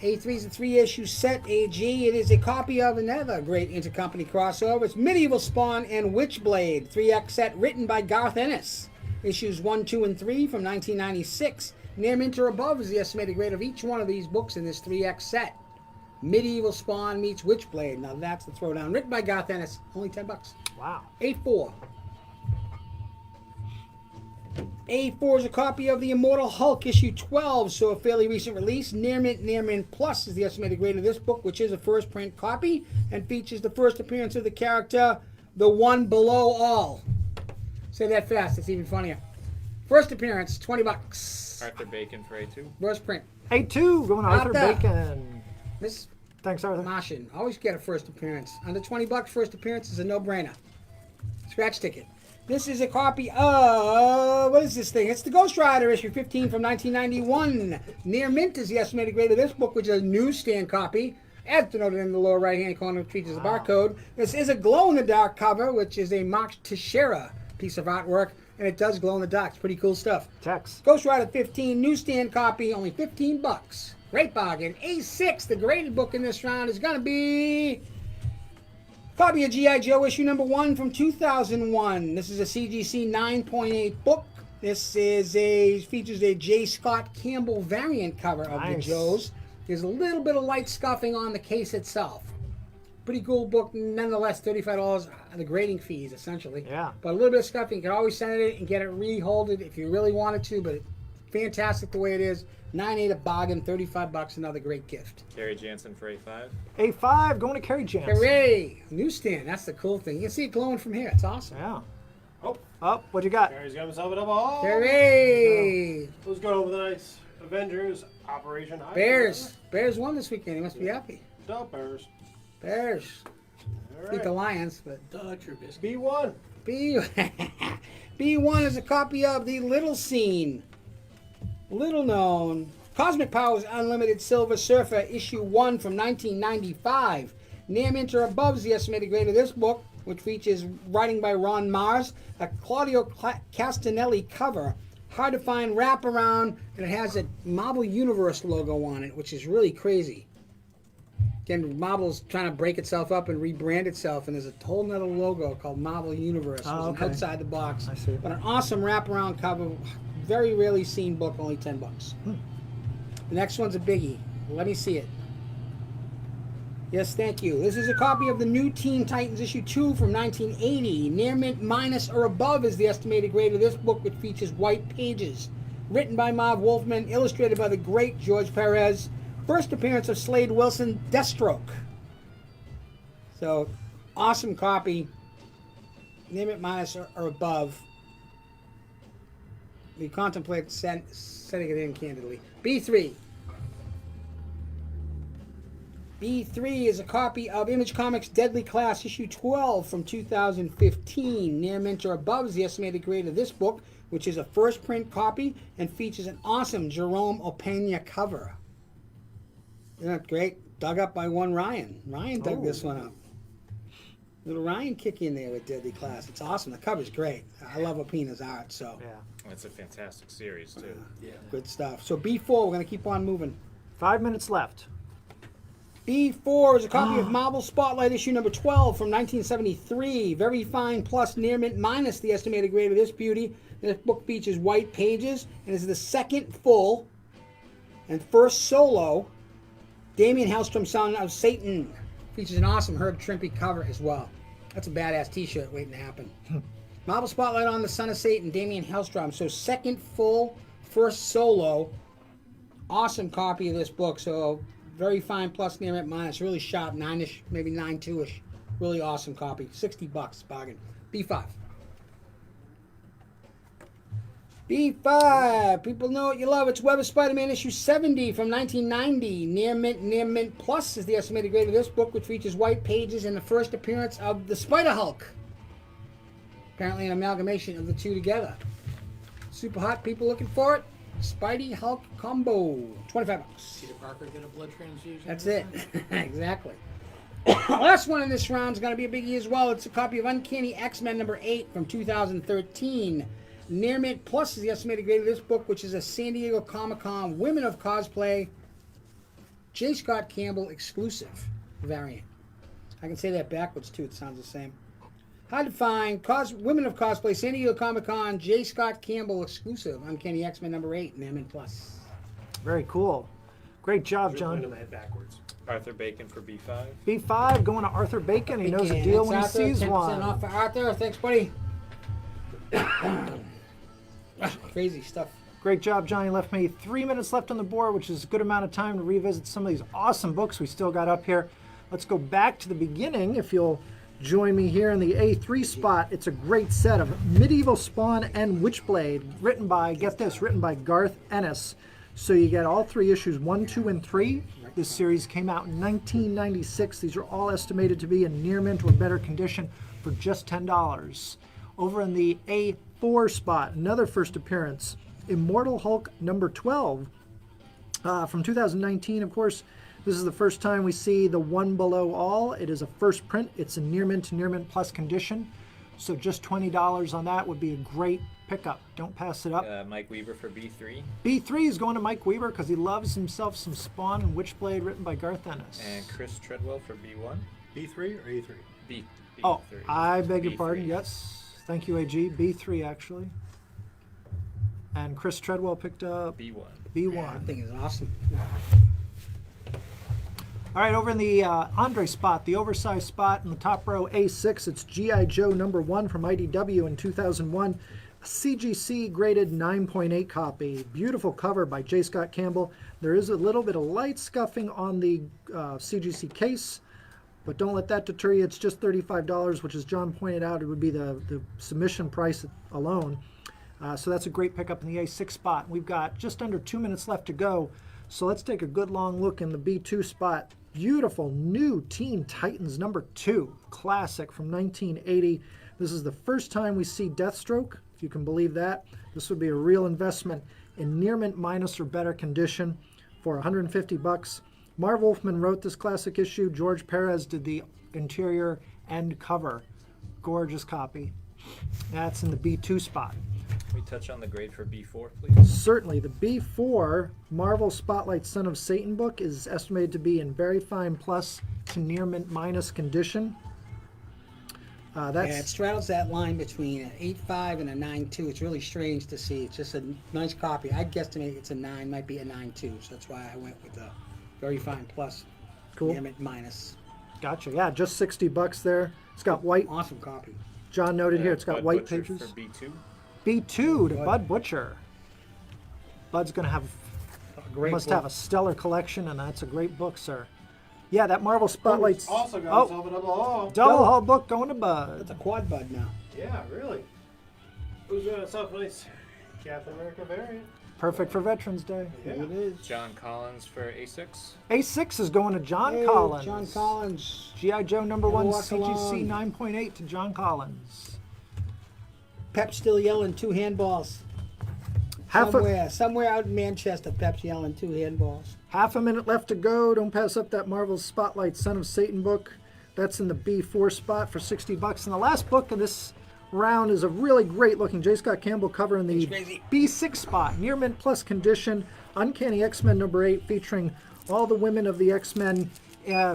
A3 is a 3-issue set, AG. It is a copy of another great intercompany crossover. It's Medieval Spawn and Witchblade, 3X set written by Garth Ennis. Issues 1, 2, and 3 from 1996. Near mint or above is the estimated grade of each one of these books in this 3X set. Medieval Spawn meets Witchblade. Now that's the throwdown. Written by Garth Ennis. Only $10. Wow. A4. A4 is a copy of the Immortal Hulk issue 12, so a fairly recent release. Near mint plus is the estimated grade of this book, which is a first print copy and features the first appearance of the character, the one below all. Say that fast, it's even funnier. First appearance, $20. Arthur Bacon for A2. First print. A2, going to Arthur Arthur. Bacon. Miss Thanks, Arthur. Martian, always get a first appearance. Under $20, first appearance is a no-brainer. Scratch ticket. This is a copy of, what is this thing? It's the Ghost Rider issue 15 from 1991. Near mint is the estimated grade of this book, which is a newsstand copy. As denoted in the lower right-hand corner, it features a barcode. This is a glow-in-the-dark cover, which is a Mark Teixeira piece of artwork, and it does glow in the dark. It's pretty cool stuff. Tex. Ghost Rider 15, newsstand copy, only $15. Great bargain. A6, the graded book in this round is going to be copy of G.I. Joe issue number 1 from 2001. This is a CGC 9.8 book. This features a J. Scott Campbell variant cover of the Nice. Joes. There's a little bit of light scuffing on the case itself. Pretty cool book, nonetheless. $35 the grading fees, essentially. Yeah. But a little bit of scuffing. You can always send it and get it reholded if you really wanted to, but fantastic the way it is. 9.8 a bargain, $35, another great gift. Gary Jansen for A5. A5, going to Kerry Jansen. Hooray! Newsstand, that's the cool thing. You can see it glowing from here. It's awesome. Yeah. Oh, Oh, what you got? Gary's got himself a double haul. Hooray! Let's go over the nice Avengers Operation High. Bears won this weekend. You must be happy. The Bears. Bears. All Beat the right. Lions, but Trubisky. B1. B B1 is a copy of the Little Scene. Little known. Cosmic Powers Unlimited Silver Surfer issue 1 from 1995. Near mint or above is the estimated grade of this book, which features writing by Ron Mars, a Claudio Castanelli cover, hard to find wraparound, and it has a Marvel Universe logo on it, which is really crazy. Again, Marvel's trying to break itself up and rebrand itself, and there's a whole nother logo called Marvel Universe, which is outside the box. I see. But an awesome wraparound cover, very rarely seen book, only $10. The next one's a biggie. Let me see it. Yes, thank you. This is a copy of the New Teen Titans issue 2 from 1980. Near mint minus or above is the estimated grade of this book, which features white pages. Written by Marv Wolfman, illustrated by the great George Perez. First appearance of Slade Wilson, Deathstroke. So, awesome copy. Near mint minus or above. We contemplate setting it in candidly. B3. B3 is a copy of Image Comics' Deadly Class, issue 12 from 2015. Near mint or above is the estimated grade of this book, which is a first print copy and features an awesome Jerome Opeña cover. Isn't that great? Dug up by one Ryan. Ryan dug this one up. Little Ryan kick in there with Deadly Class. It's awesome. The cover's great. I love Opeña's art, so. Yeah. It's a fantastic series, too. Yeah. Good stuff. So B4, we're going to keep on moving. 5 minutes left. B4 is a copy of Marvel Spotlight issue number 12 from 1973. Very fine plus near mint minus the estimated grade of this beauty. This book features white pages and is the second full and first solo Damian Hellstrom, Son of Satan. Features an awesome Herb Trimpe cover as well. That's a badass t-shirt waiting to happen. Marvel Spotlight on the Son of Satan, Damian Hellstrom. So second full, first solo. Awesome copy of this book. So very fine plus near mint minus. Really sharp, 9-ish, maybe 9.2-ish. Really awesome copy. $60, bargain. B5. B5. People know what you love. It's Web of Spider-Man issue 70 from 1990. Near mint plus is the estimated grade of this book, which features white pages and the first appearance of the Spider-Hulk. Apparently an amalgamation of the two together. Super hot. People looking for it. Spidey Hulk combo. $25. Peter Parker get a blood transfusion? That's it. Exactly. Last one in this round is going to be a biggie as well. It's a copy of Uncanny X-Men number 8 from 2013. Near mint plus is the estimated grade of this book, which is a San Diego Comic-Con Women of Cosplay J. Scott Campbell exclusive variant. I can say that backwards too. It sounds the same. Hard to find. Women of Cosplay San Diego Comic-Con J. Scott Campbell exclusive. Uncanny X-Men number 8. Near mint plus. Very cool. Great job, You're John. pointing my head backwards. Arthur Bacon for B5. B5 going to Arthur Bacon. He knows a deal when he Arthur, sees 10% one. off for Arthur. Thanks, buddy. Crazy stuff. Great job, Johnny. Left me 3 minutes left on the board, which is a good amount of time to revisit some of these awesome books we still got up here. Let's go back to the beginning, if you'll join me here in the A3 spot. It's a great set of Medieval Spawn and Witchblade, written by, get this, written by Garth Ennis. So you get all 3 issues, 1, 2, and 3. This series came out in 1996. These are all estimated to be in near mint or better condition for just $10. Over in the A4 spot, another first appearance, Immortal Hulk number 12 from 2019. Of course, this is the first time we see the One Below All. It is a first print. It's a near mint to near mint plus condition. So just $20 on that would be a great pickup. Don't pass it up. Mike Weaver for B3. B3 is going to Mike Weaver because he loves himself some Spawn and Witchblade written by Garth Ennis. And Chris Treadwell for B1. B3 or A3? B3. Oh, I beg your B3. pardon. Yes. Thank you, AG. B3, actually. And Chris Treadwell picked up B1. B1. That thing is awesome. All right, over in the Andre spot, the oversized spot in the top row, A6, it's G.I. Joe number 1 from IDW in 2001. A CGC graded 9.8 copy. Beautiful cover by J. Scott Campbell. There is a little bit of light scuffing on the CGC case, but don't let that deter you. It's just $35, which, as John pointed out, it would be the submission price alone. So that's a great pickup in the A6 spot. We've got just under 2 minutes left to go. So let's take a good long look in the B2 spot. Beautiful new Teen Titans number 2, classic from 1980. This is the first time we see Deathstroke, if you can believe that. This would be a real investment in near mint minus or better condition for $150. Marv Wolfman wrote this classic issue. George Perez did the interior and cover. Gorgeous copy. That's in the B2 spot. Can we touch on the grade for B4, please? Certainly, the B4 Marvel Spotlight Son of Satan book is estimated to be in very fine plus to near mint minus condition. Yeah, it straddles that line between an 8.5 and a 9.2. It's really strange to see. It's just a nice copy. I'd guesstimate it's a 9, might be a 9.2. So that's why I went with a very fine plus, Cool. near mint minus. Gotcha. Yeah, just $60 there. It's got white. Awesome copy. John noted here. It's got Bud white Butcher pages. For B2. B2 to Bud. Bud Butcher. Bud's gonna have Great must book. have a stellar collection, and that's a great book, sir. Yeah, that Marvel Spotlight's Also got oh, himself a double O. double hull book going to Bud. That's a quad bud now. Yeah, really. Who's got himself a nice Captain America variant? Perfect for Veterans Day. Yeah. It is. John Collins for A6. A6 is going to John Hey, Collins. John Collins. G.I. Joe number 1 Walk CGC along. 9.8 to John Collins. Pep still yelling 2 handballs. Somewhere out in Manchester, Pep's yelling 2 handballs. Half a minute left to go. Don't pass up that Marvel Spotlight Son of Satan book. That's in the B4 spot for $60. And the last book of this round is a really great looking J. Scott Campbell cover in the It's crazy. B6 spot. Near mint plus condition. Uncanny X-Men number 8 featuring all the women of the X-Men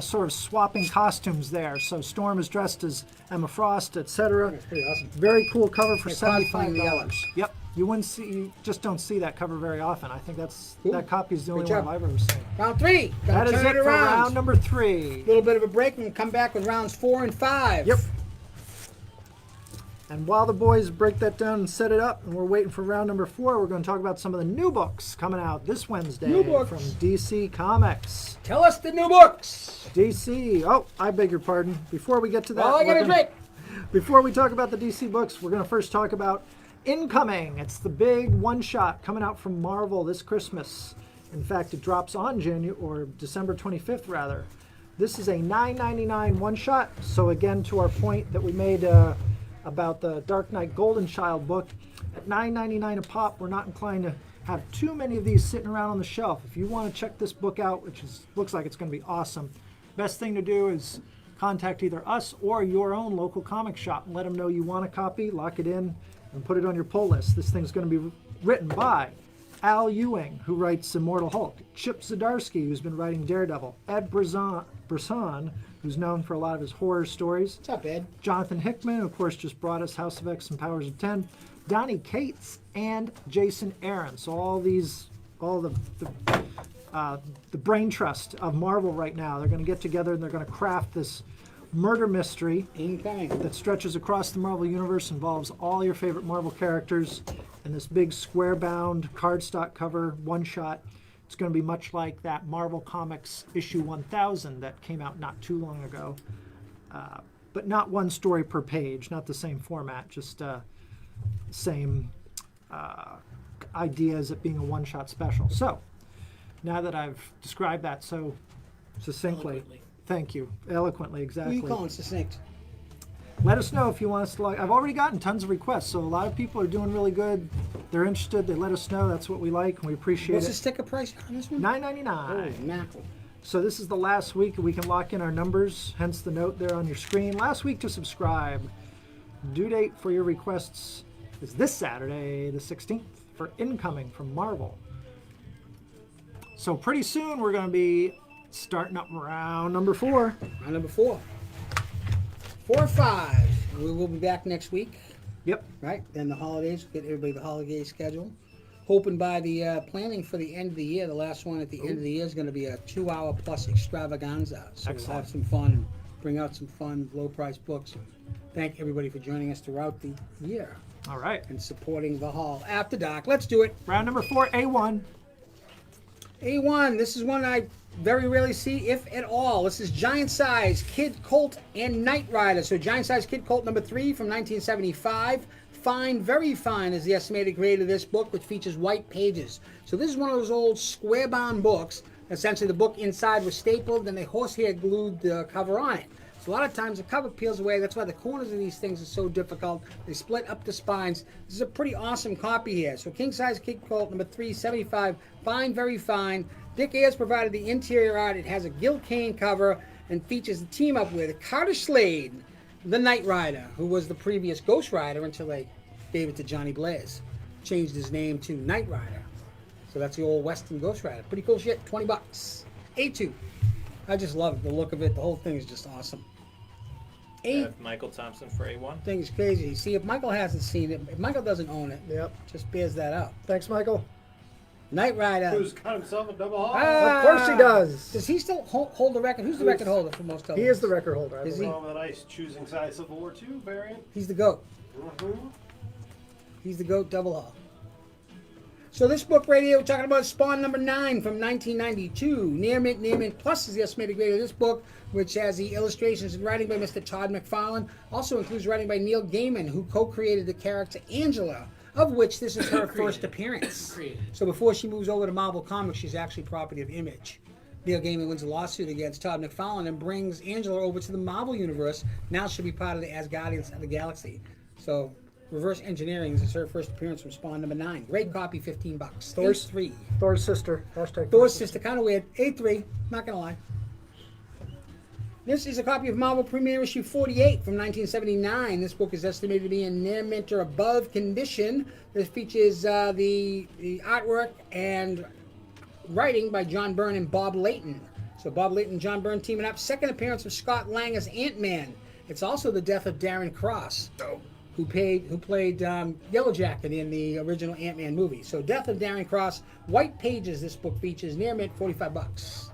sort of swapping costumes there. So Storm is dressed as Emma Frost, etc. That's pretty awesome. Very cool cover for It cost $75. $5. Yep. You just don't see that cover very often. I think Cool. that copy is the only Good one job. I've ever seen. Round 3. That Gotta is turn it for around. round number 3. Little bit of a break and we'll come back with rounds 4 and 5. Yep. And while the boys break that down and set it up, and we're waiting for round number 4, we're going to talk about some of the new books coming out this Wednesday New books. from DC Comics. Tell us the new books. DC. Oh, I beg your pardon. Before we get to that, Well, I got a drink. Before we talk about the DC books, we're going to first talk about Incoming. It's the big one-shot coming out from Marvel this Christmas. In fact, it drops on December 25th, rather. This is a $9.99 one-shot. So again, to our point that we made about the Dark Knight Golden Child book, at $9.99 a pop, we're not inclined to have too many of these sitting around on the shelf. If you want to check this book out, which looks like it's going to be awesome, best thing to do is contact either us or your own local comic shop and let them know you want a copy, lock it in, and put it on your pull list. This thing's going to be written by Al Ewing, who writes Immortal Hulk, Chip Zdarsky, who's been writing Daredevil, Ed Brisson, who's known for a lot of his horror stories, What's up, Ed? Jonathan Hickman, who of course just brought us House of X and Powers of 10, Donnie Cates, and Jason Aaron. So all the brain trust of Marvel right now, they're going to get together and they're going to craft this murder mystery Incoming. that stretches across the Marvel Universe, involves all your favorite Marvel characters, and this big square-bound cardstock cover, one-shot. It's going to be much like that Marvel Comics issue 1000 that came out not too long ago. But not one story per page, not the same format, just same idea as it being a one-shot special. So, now that I've described that so succinctly, Eloquently. thank you, eloquently, Who exactly. you calling succinct? Let us know if you want us to I've already gotten tons of requests, so a lot of people are doing really good. They're interested. They let us know. That's what we like, and we appreciate What's the it. sticker price on this one? $9.99. Oh, mackerel. So this is the last week we can lock in our numbers, hence the note there on your screen. Last week to subscribe. Due date for your requests is this Saturday, the 16th, for Incoming from Marvel. So pretty soon we're going to be starting up round number 4. Round number 4. 4 or 5. We will be back next week, Yep. right? Then the holidays, get everybody the holiday schedule. Hoping by the planning for the end of the year, the last one at the end of the year is going to be a 2-hour plus extravaganza. So we'll Excellent. have some fun and bring out some fun, low-priced books. Thank everybody for joining us throughout the year All right. and supporting the Hall After Dark. Let's do it. Round number 4, A1. A1, this is one I very rarely see, if at all. This is Giant Size, Kid Colt, and Knight Rider. So Giant Size Kid Colt number 3 from 1975. Fine, very fine is the estimated grade of this book, which features white pages. So this is one of those old square-bound books. Essentially, the book inside was stapled, and they horsehair glued the cover on it. So a lot of times the cover peels away. That's why the corners of these things are so difficult. They split up the spines. This is a pretty awesome copy here. So king size King Colt number 375, fine, very fine. Dick Ayers provided the interior art. It has a Gil Kane cover and features a team up with Carter Slade, the Knight Rider, who was the previous Ghost Rider until they gave it to Johnny Blaze. Changed his name to Knight Rider. So that's the old Western Ghost Rider. Pretty cool shit, 20 bucks. A2. I just love the look of it. The whole thing is just awesome. Michael Thompson for A1. Thing is crazy. See, if Michael hasn't seen it, if Michael doesn't own it, Yep. just bears that out. Thanks, Michael. Knight Rider. Who's got himself a double hog? Of course he does. Does he still hold the record? Who's the record holder for most of them? He is the record holder. I Is believe. he? Oh, the nice choosing size Civil War II variant. He's the GOAT. Mm-hmm. He's the GOAT double hull. So this book right here, we're talking about Spawn number 9 from 1992. Near Mint Plus is the estimated grade of this book, which has the illustrations and writing by Mr. Todd McFarlane. Also includes writing by Neil Gaiman, who co-created the character Angela, of which this is her first appearance. So before she moves over to Marvel Comics, she's actually property of Image. Neil Gaiman wins a lawsuit against Todd McFarlane and brings Angela over to the Marvel Universe. Now she'll be part of the Asgardians of the Galaxy. So reverse engineering is her first appearance from Spawn number 9. Great copy, 15 bucks. Thor's A3. Thor's sister. Hashtag Thor's sister, kind of weird. A3, not gonna lie. This is a copy of Marvel Premiere Issue 48 from 1979. This book is estimated to be in near mint or above condition. This features the artwork and writing by John Byrne and Bob Layton. So Bob Layton and John Byrne teaming up. Second appearance of Scott Lang as Ant-Man. It's also the death of Darren Cross, who played Yellow Jacket in the original Ant-Man movie. So death of Darren Cross. White pages this book features. Near mint, 45 bucks.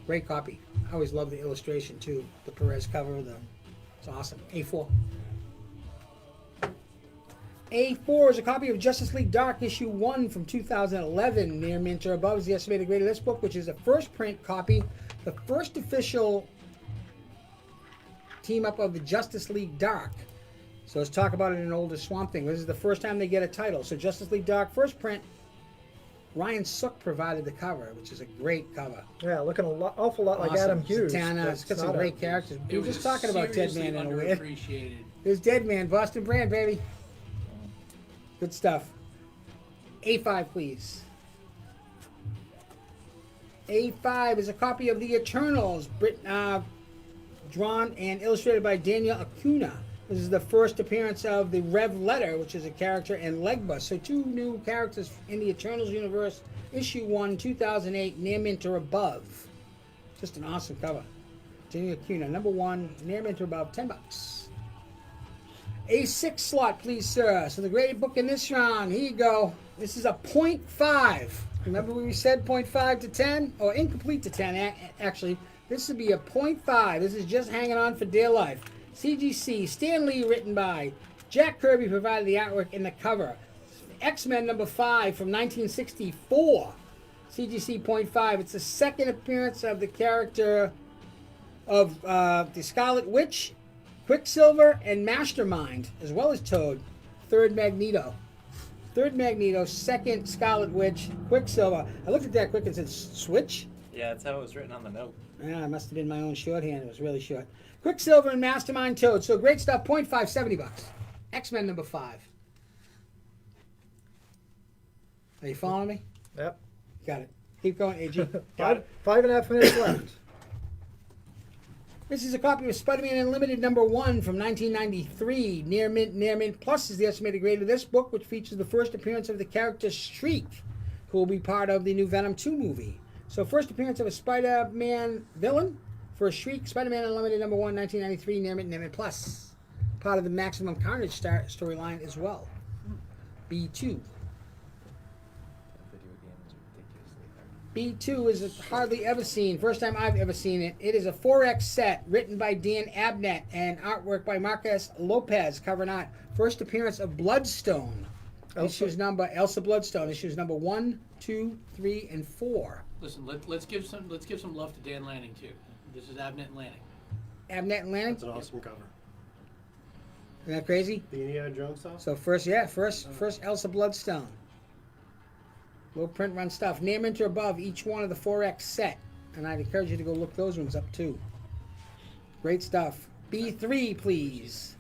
Great copy. I always love the illustration too. The Perez cover, it's awesome. A4. A4 is a copy of Justice League Dark issue 1 from 2011. Near mint or above is the estimated grade of this book, which is the first print copy, the first official team up of the Justice League Dark. So let's talk about it in an older Swamp Thing. This is the first time they get a title. So Justice League Dark first print. Ryan Sook provided the cover, which is a great cover. Yeah, looking awful lot like Awesome. Adam Hughes. Zatanna, but it's got it's some not great Adam characters. We It were just was talking about Dead seriously Man in a way. underappreciated. There's Dead Man, Boston brand, baby. Good stuff. A5, please. A5 is a copy of The Eternals, drawn and illustrated by Daniel Acuna. This is the first appearance of the Rev Letter, which is a character, and Legba. So 2 new characters in the Eternals universe. Issue 1, 2008, near mint or above. Just an awesome cover. Daniel Acuna, number 1, near mint or above, 10 bucks. A6 slot, please, sir. So the graded book in this round, here you go. This is a 0.5. Remember we said 0.5 to 10? Or incomplete to 10, actually. This would be a 0.5. This is just hanging on for dear life. CGC, Stan Lee, written by Jack Kirby, provided the artwork in the cover. X-Men number 5 from 1964. CGC 0.5. It's the second appearance of the character of the Scarlet Witch, Quicksilver, and Mastermind, as well as Toad. Third Magneto. Second Scarlet Witch, Quicksilver. I looked at that quick and said, Switch? Yeah, that's how it was written on the note. Yeah, it must have been my own shorthand. It was really short. Quicksilver and Mastermind Toad. So great stuff. 0.5, 70 bucks. X-Men number 5. Are you following me? Yep. Got it. Keep going, AG. Five and a half minutes left. This is a copy of Spider-Man Unlimited number 1 from 1993. Near mint plus is the estimated grade of this book, which features the first appearance of the character Shriek, who will be part of the new Venom 2 movie. So first appearance of a Spider-Man villain for Shriek, Spider-Man Unlimited number 1, 1993, near mint plus. Part of the Maximum Carnage storyline as well. B2. B2 is hardly ever seen. First time I've ever seen it. It is a 4X set written by Dan Abnett and artwork by Marcus Lopez. Cover and art. First appearance of Bloodstone. Elsa Bloodstone. Issues number 1, 2, 3, and 4. Listen, let's give some love to Dan Lanning too. This is Abnett and Lanning. Abnett and Lanning. That's an awesome cover. Isn't that crazy? The Indiana Jones stuff. So first Elsa Bloodstone. Low print run stuff. Near mint or above each one of the 4X set. And I'd encourage you to go look those ones up too. Great stuff. B3, please.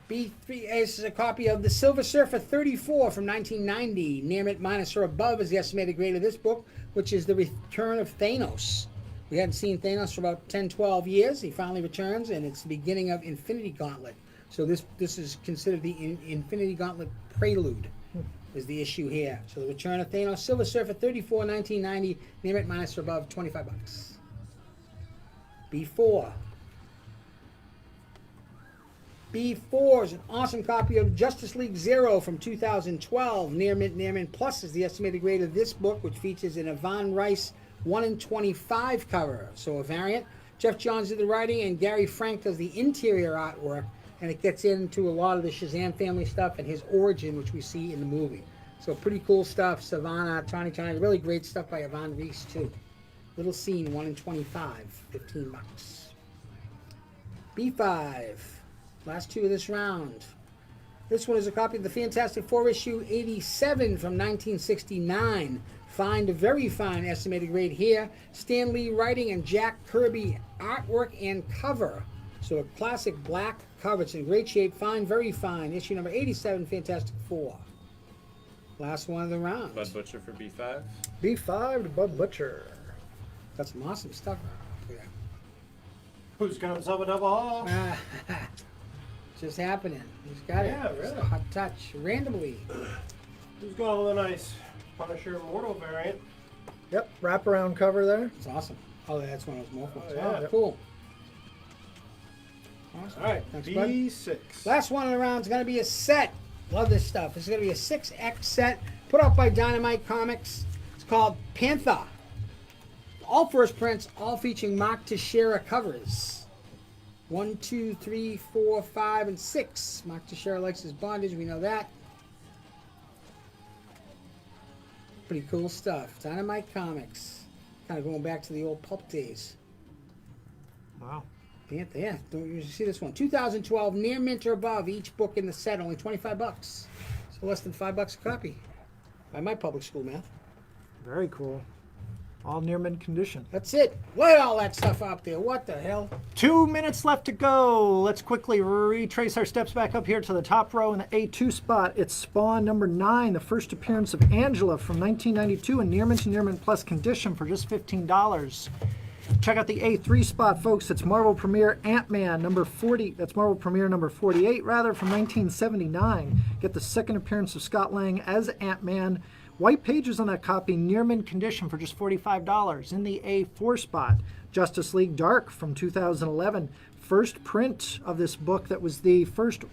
B3, this is a copy of The Silver Surfer 34 from 1990. Near mint, minus, or above is the estimated grade of this book, which is The Return of Thanos. We hadn't seen Thanos for about 10, 12 years. He finally returns, and it's the beginning of Infinity Gauntlet. So this is considered the Infinity Gauntlet prelude, is the issue here. So The Return of Thanos, Silver Surfer 34, 1990. Near mint, minus, or above, $25. B4. B4 is an awesome copy of Justice League Zero from 2012. Near mint plus is the estimated grade of this book, which features an Yvonne Rice 1 in 25 cover. So a variant. Jeff Johns did the writing, and Gary Frank does the interior artwork, and it gets into a lot of the Shazam family stuff and his origin, which we see in the movie. So pretty cool stuff. Savannah, Tawny, really great stuff by Yvonne Reese too. Little scene, 1 in 25, $15. B5. Last two of this round. This one is a copy of the Fantastic Four issue 87 from 1969. Very fine estimated grade here. Stan Lee writing and Jack Kirby artwork and cover. So a classic black cover. It's in great shape. Very fine. Issue number 87, Fantastic Four. Last one of the round. Bud Butcher for B5. B5 to Bud Butcher. Got some awesome stuff. Who's got himself a double haul? Just happening. He's got it. Yeah, Just really. a hot touch. Randomly. Who's got a nice Punisher Immortal variant? Yep, wraparound cover there. It's awesome. Oh, that's one of those morphos. Oh, yeah. Oh, cool. Awesome. All right, Thanks, bud. B6. Last one of the round is going to be a set. Love this stuff. This is going to be a 6X set put out by Dynamite Comics. It's called Panther. All first prints, all featuring Mark Teixeira covers. 1, 2, 3, 4, 5, and 6. Mark Teixeira likes his bondage. We know that. Pretty cool stuff. Dynamite Comics. Kind of going back to the old pulp days. Wow. Panther, yeah. Don't usually see this one. 2012, near mint or above. Each book in the set, only $25. So less than $5 a copy. By my public school math. Very cool. All near mint condition. That's it. Lay all that stuff out there. What the hell? 2 minutes left to go. Let's quickly retrace our steps back up here to the top row in the A2 spot. It's Spawn number 9, the first appearance of Angela from 1992 in near mint and near mint plus condition for just $15. Check out the A3 spot, folks. It's Marvel Premiere Ant-Man number 40. That's Marvel Premiere number 48, rather, from 1979. Get the second appearance of Scott Lang as Ant-Man. White pages on that copy, near mint condition for just $45. In the A4 spot, Justice League Dark from 2011. First print of this book that was the first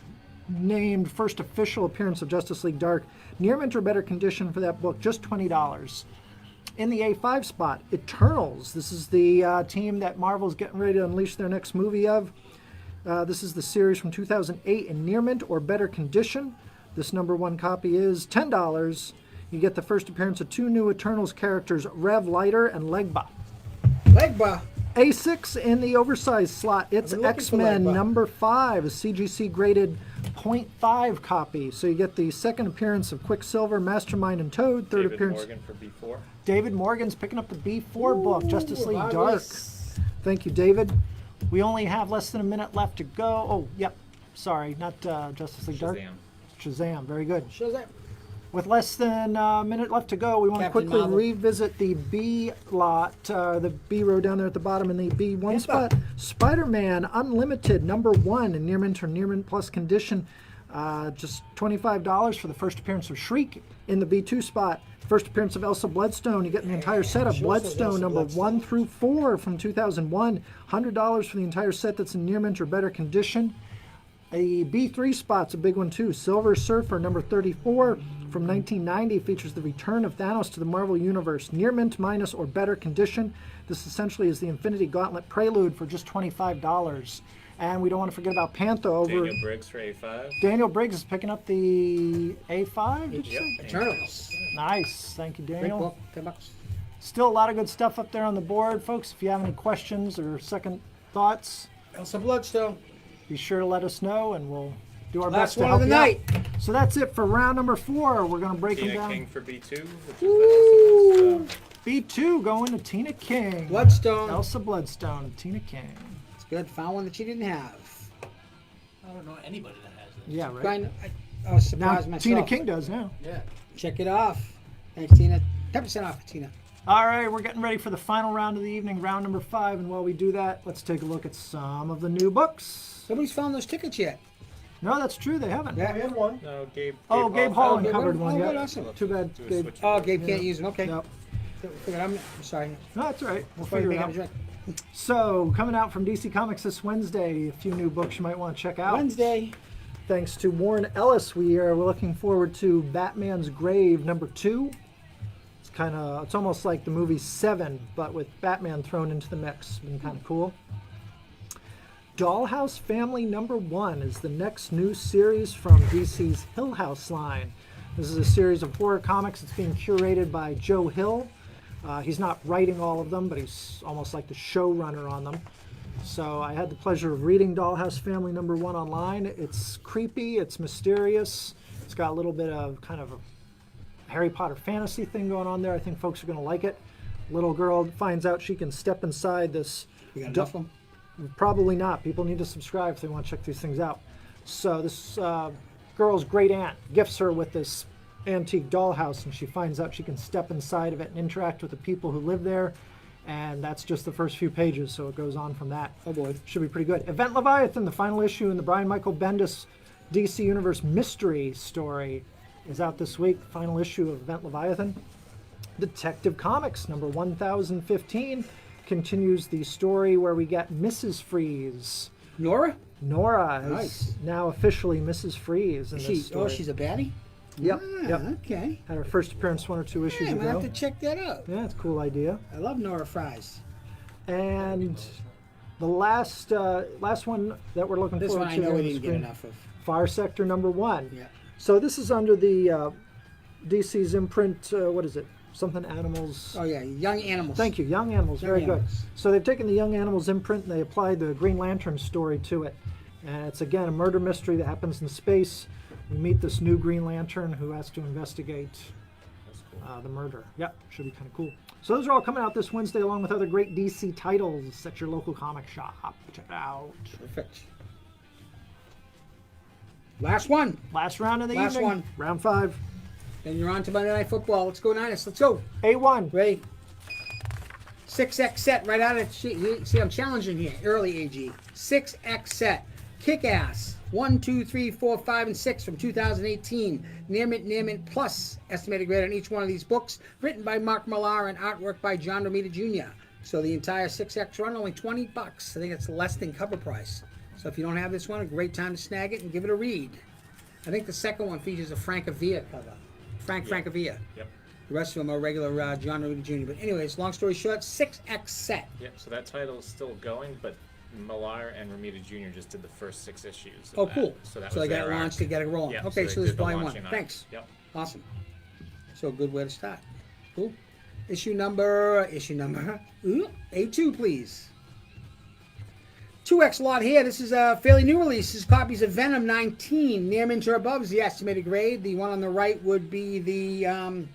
official appearance of Justice League Dark. Near mint or better condition for that book, just $20. In the A5 spot, Eternals. This is the team that Marvel's getting ready to unleash their next movie of. This is the series from 2008 in near mint or better condition. This number 1 copy is $10. You get the first appearance of 2 new Eternals characters, Rev Lighter and Legba. Legba. A6 in the oversized slot. It's I've been looking for X-Men Legba. number 5, a CGC graded 0.5 copy. So you get the second appearance of Quicksilver, Mastermind, and Toad. Third David appearance. Morgan for B4. David Morgan's picking up the B4 book, Justice League Dark. Marvelous. Thank you, David. We only have less than a minute left to go. Oh, yep. Sorry, not Justice League Dark. Shazam. Shazam. Very good. Shows that. With less than a minute left to go, we want to Captain quickly Marvel. revisit the B lot, the B row down there at the bottom in the B1 spot. Spider-Man Unlimited, number 1 in near mint or near mint plus condition. Just $25 for the first appearance of Shriek. In the B2 spot, first appearance of Elsa Bloodstone. You get the entire set of She also has Bloodstone Elsa number Bloodstone. 1 through 4 from 2001. $100 for the entire set that's in near mint or better condition. A B3 spot's a big one too. Silver Surfer number 34 from 1990 features the return of Thanos to the Marvel Universe. Near mint, minus, or better condition. This essentially is the Infinity Gauntlet prelude for just $25. And we don't want to forget about Panther over. Daniel Briggs for A5. Daniel Briggs is picking up the A5. Did you Yep. say? Eternals. Nice. Thank you, Great Daniel. book. $10. Still a lot of good stuff up there on the board, folks. If you have any questions or second thoughts, Elsa Bloodstone. be sure to let us know, and we'll do our Last best to one help of the you night. out. So that's it for round number 4. We're going to break them Tina down. King for B2, which is the Elsa Bloodstone. B2 going to Tina King. Bloodstone. Elsa Bloodstone and Tina King. It's good. Found one that she didn't have. I don't know anybody that has it. Yeah, right. I was Now surprised myself. Tina King does now. Yeah. Check it off. Thanks, Tina. 10% off, Tina. All right, we're getting ready for the final round of the evening, round number 5. And while we do that, let's take a look at some of the new books. Nobody's found those tickets yet. No, that's true. They haven't. Yeah. We have one. No, Gabe. Gabe Hall Gabe uncovered Hall. one. Oh, Yeah. good, awesome. Too bad, Do a Gabe. switch. Oh, Gabe can't use them. Okay. Yep. I'm sorry. No, that's all right. We'll Before you figure it make it a out. drink. So, coming out from DC Comics this Wednesday, a few new books you might want to check out. Wednesday. Thanks to Warren Ellis, we're looking forward to Batman's Grave #2. It's almost like the movie Seven, but with Batman thrown into the mix. Been kind of cool. Dollhouse Family #1 is the next new series from DC's Hill House line. This is a series of horror comics. It's being curated by Joe Hill. He's not writing all of them, but he's almost like the showrunner on them. So I had the pleasure of reading Dollhouse Family #1 online. It's creepy, it's mysterious, it's got a little bit of kind of a Harry Potter fantasy thing going on there. I think folks are going to like it. Little girl finds out she can step inside this. You got enough of them? Probably not. People need to subscribe if they want to check these things out. So this girl's great aunt gifts her with this antique dollhouse, and she finds out she can step inside of it and interact with the people who live there. And that's just the first few pages, so it goes on from that. Oh boy. Should be pretty good. Event Leviathan, the final issue in the Brian Michael Bendis DC Universe mystery story, is out this week. Final issue of Event Leviathan. Detective Comics #1015 continues the story where we get Mrs. Freeze. Nora? Nora is Nice. now officially Mrs. Freeze in this story. Oh, she's a baddie? Yep, Ah, yep. Okay. Had her first appearance 1 or 2 issues Yeah, I'm going ago. to have to check that out. Yeah, it's a cool idea. I love Nora Fries. And the last one that we're looking This forward one I to know on we the didn't get screen, enough of. Fire Sector #1. Yeah. So this is under the DC's imprint, what is it? Something Animals. Oh, yeah. Young Animals. Thank you, Young Animals. Young Very good. Animals. So they've taken the Young Animals imprint and they applied the Green Lantern story to it. And it's, again, a murder mystery that happens in space. We meet this new Green Lantern who has to investigate the murder. Yep, should be kind of cool. So those are all coming out this Wednesday along with other great DC titles at your local comic shop. Check it out. Perfect. Last one. Last round of the Last evening. one. Round 5. Then you're on to Monday Night Football. Let's go, Niners. Let's go. A1. Ready? 6X set right out of the see, I'm challenging here. Early AG. 6X set. Kick ass. 1, 2, 3, 4, 5, and 6 from 2018. Near mint plus. Estimated grade on each one of these books. Written by Mark Millar and artwork by John Romita Jr. So the entire 6X run, only $20. I think it's less than cover price. So if you don't have this one, a great time to snag it and give it a read. I think the second one features a Francavilla cover. Francavilla. Yep. The rest of them are regular John Romita Jr. But anyways, long story short, 6X set. Yep. So that title is still going, but Millar and Romita Jr. just did the first 6 issues. of Oh, that. cool. So that they was got their it launched, arc. they got it rolling. Yeah, Okay, they so this is did the volume 1. launching arc. Thanks. Yep. Awesome. So a good way to start. Cool. Issue number, ooh, A2, please. 2X lot here. This is a fairly new release. This is copies of Venom 19. Near mint or above is the estimated grade. The one on the right would be the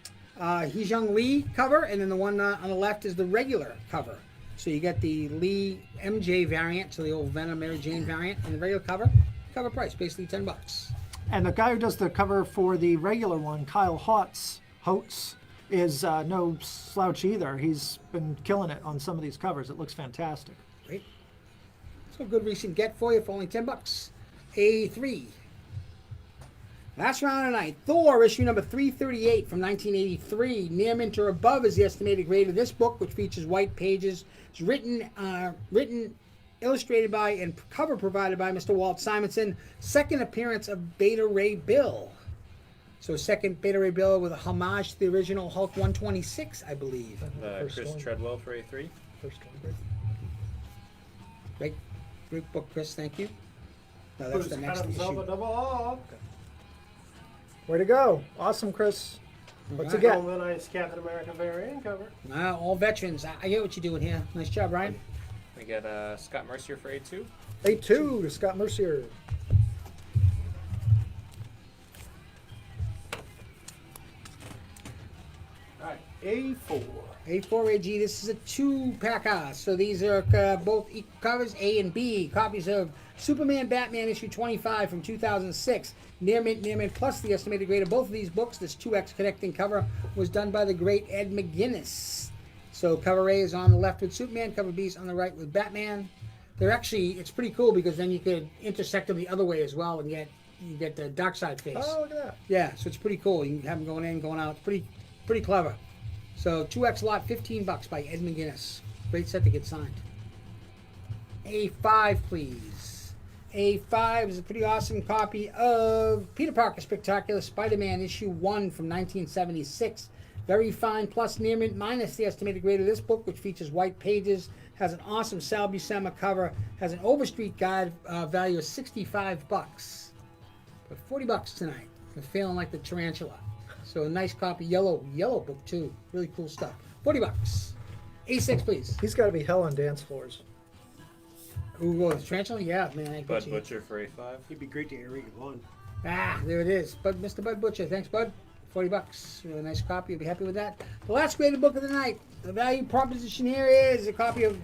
Hee-Jung Lee cover, and then the one on the left is the regular cover. So you get the Lee MJ variant, so the old Venom Mary Jane variant, and the regular cover. Cover price, basically $10. And the guy who does the cover for the regular one, Kyle Holtz, is no slouch either. He's been killing it on some of these covers. It looks fantastic. Great. So a good recent get for you for only $10. A3. Last round of the night. Thor, issue number 338 from 1983. Near mint or above is the estimated grade of this book, which features white pages. It's written, illustrated by, and cover provided by Mr. Walt Simonson. Second appearance of Beta Ray Bill. So second Beta Ray Bill with a homage to the original Hulk 126, I believe. Chris one. Treadwell for A3. First one. Great book, Chris. Thank you. No, that's Bruce the cut next himself a issue. double off. Way to go. Awesome, Chris. What's Alright. it get? Oh, the nice Captain America variant cover. All veterans. I get what you're doing here. Nice job, Ryan. We got Scott Mercier for A2. A2 to Scott Mercier. A4. A4AG, this is a 2-packer. So these are both equal covers, A and B. Copies of Superman, Batman, issue 25 from 2006. Near Mint Plus, the estimated grade of both of these books. This 2X connecting cover was done by the great Ed McGuinness. So cover A is on the left with Superman, cover B is on the right with Batman. They're actually, it's pretty cool because then you could intersect them the other way as well and you get the dark side face. Oh, look at that. Yeah, so it's pretty cool. You can have them going in, going out. It's pretty clever. So 2X lot, $15 by Ed McGuinness. Great set to get signed. A5, please. A5 is a pretty awesome copy of Peter Parker Spectacular Spider-Man issue 1 from 1976. Very fine plus near mint minus the estimated grade of this book, which features white pages, has an awesome Sal Buscema cover, has an Overstreet guide value of $65. But $40 tonight. I'm feeling like the tarantula. So a nice copy, yellow book too. Really cool stuff. $40. A6, please. He's got to be hell on dance floors. Who goes? Tarantula? Yeah, man. I Bud bet you. Butcher for A5. He'd be great to hear read one. Ah, there it is. Mr. Bud Butcher. Thanks, Bud. $40. Really nice copy. You'll be happy with that. The last graded book of the night. The value proposition here is a copy of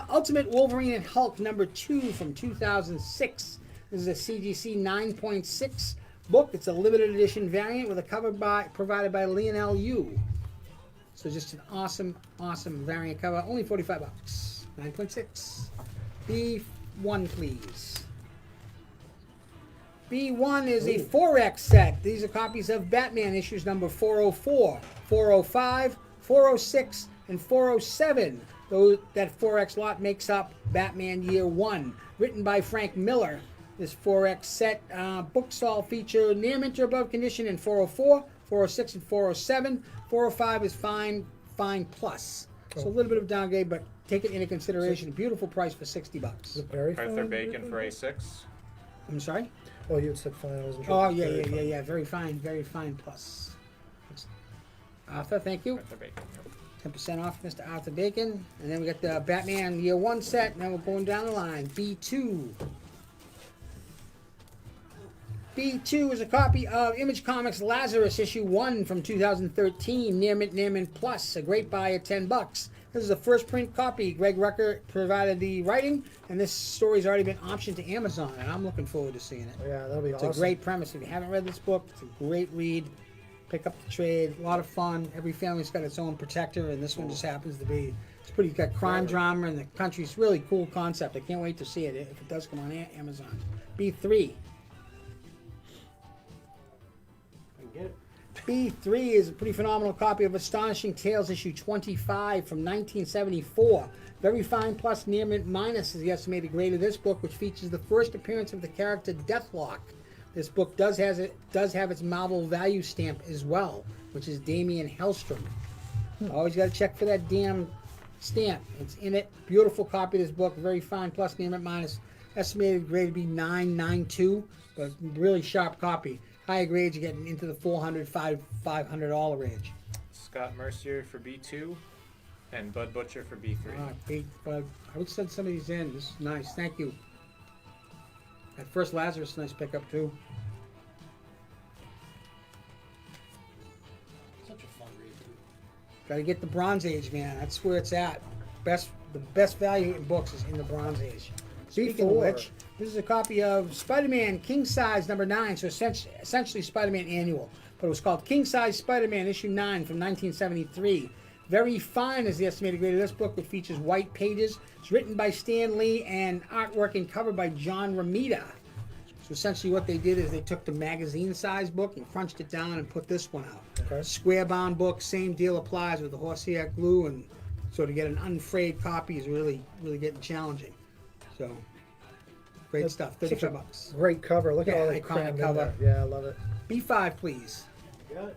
Ultimate Wolverine and Hulk number 2 from 2006. This is a CGC 9.6 book. It's a limited edition variant with a cover provided by Lionel Yu. So just an awesome variant cover. Only $45. 9.6. B1, please. B1 is a 4X set. These are copies of Batman issues number 404, 405, 406, and 407. That 4X lot makes up Batman Year 1. Written by Frank Miller. This 4X set books all feature near mint or above condition in 404, 406, and 407. 405 is fine plus. So a little bit of downgrade, but take it into consideration. Beautiful price for $60. Very Arthur fine. Bacon for A6. I'm sorry? Oh, you had said fine. I wasn't sure. Oh, Very yeah. fine. Very fine plus. Arthur, thank you. Arthur Bacon. 10% off Mr. Arthur Bacon. And then we got the Batman Year 1 set. Now we're going down the line. B2. B2 is a copy of Image Comics Lazarus issue 1 from 2013. Near mint plus. A great buy at $10. This is a first print copy. Greg Rucker provided the writing, and this story's already been optioned to Amazon, and I'm looking forward to seeing it. Yeah, that'll be It's awesome. a great premise. If you haven't read this book, it's a great read. Pick up the trade. A lot of fun. Every family's got its own protector, and this one just happens to be. It's got crime drama, and the country's really cool concept. I can't wait to see it if it does come on Amazon. B3. I can get it. B3 is a pretty phenomenal copy of Astonishing Tales issue 25 from 1974. Very fine plus near mint minus is the estimated grade of this book, which features the first appearance of the character Deathlock. This book does have its Marvel value stamp as well, which is Damian Hellstrom. Always got to check for that damn stamp. It's in it. Beautiful copy of this book. Very fine plus near mint minus. Estimated grade to be 992, but really sharp copy. Higher grades, you're getting into the $400, $500 range. Scott Mercier for B2. And Bud Butcher for B3. I would send some of these in. This is nice. Thank you. That first Lazarus, nice pickup too. Such a fun read, too. Got to get the Bronze Age, man. That's where it's at. The best value in books is in the Bronze Age. Speaking of which, this is a copy of Spider-Man King Size number 9, so essentially Spider-Man Annual. But it was called King Size Spider-Man issue 9 from 1973. Very fine is the estimated grade of this book, which features white pages. It's written by Stan Lee and artwork and cover by John Romita. So essentially what they did is they took the magazine size book and crunched it down and put this one out. Okay. Square bound book, same deal applies with the horsehair glue, and so to get an unfrayed copy is really getting challenging. So great stuff. Such a $35. great cover. Look at all Yeah, that iconic crammed in cover. there. Yeah, I love it. B5, please. Got it.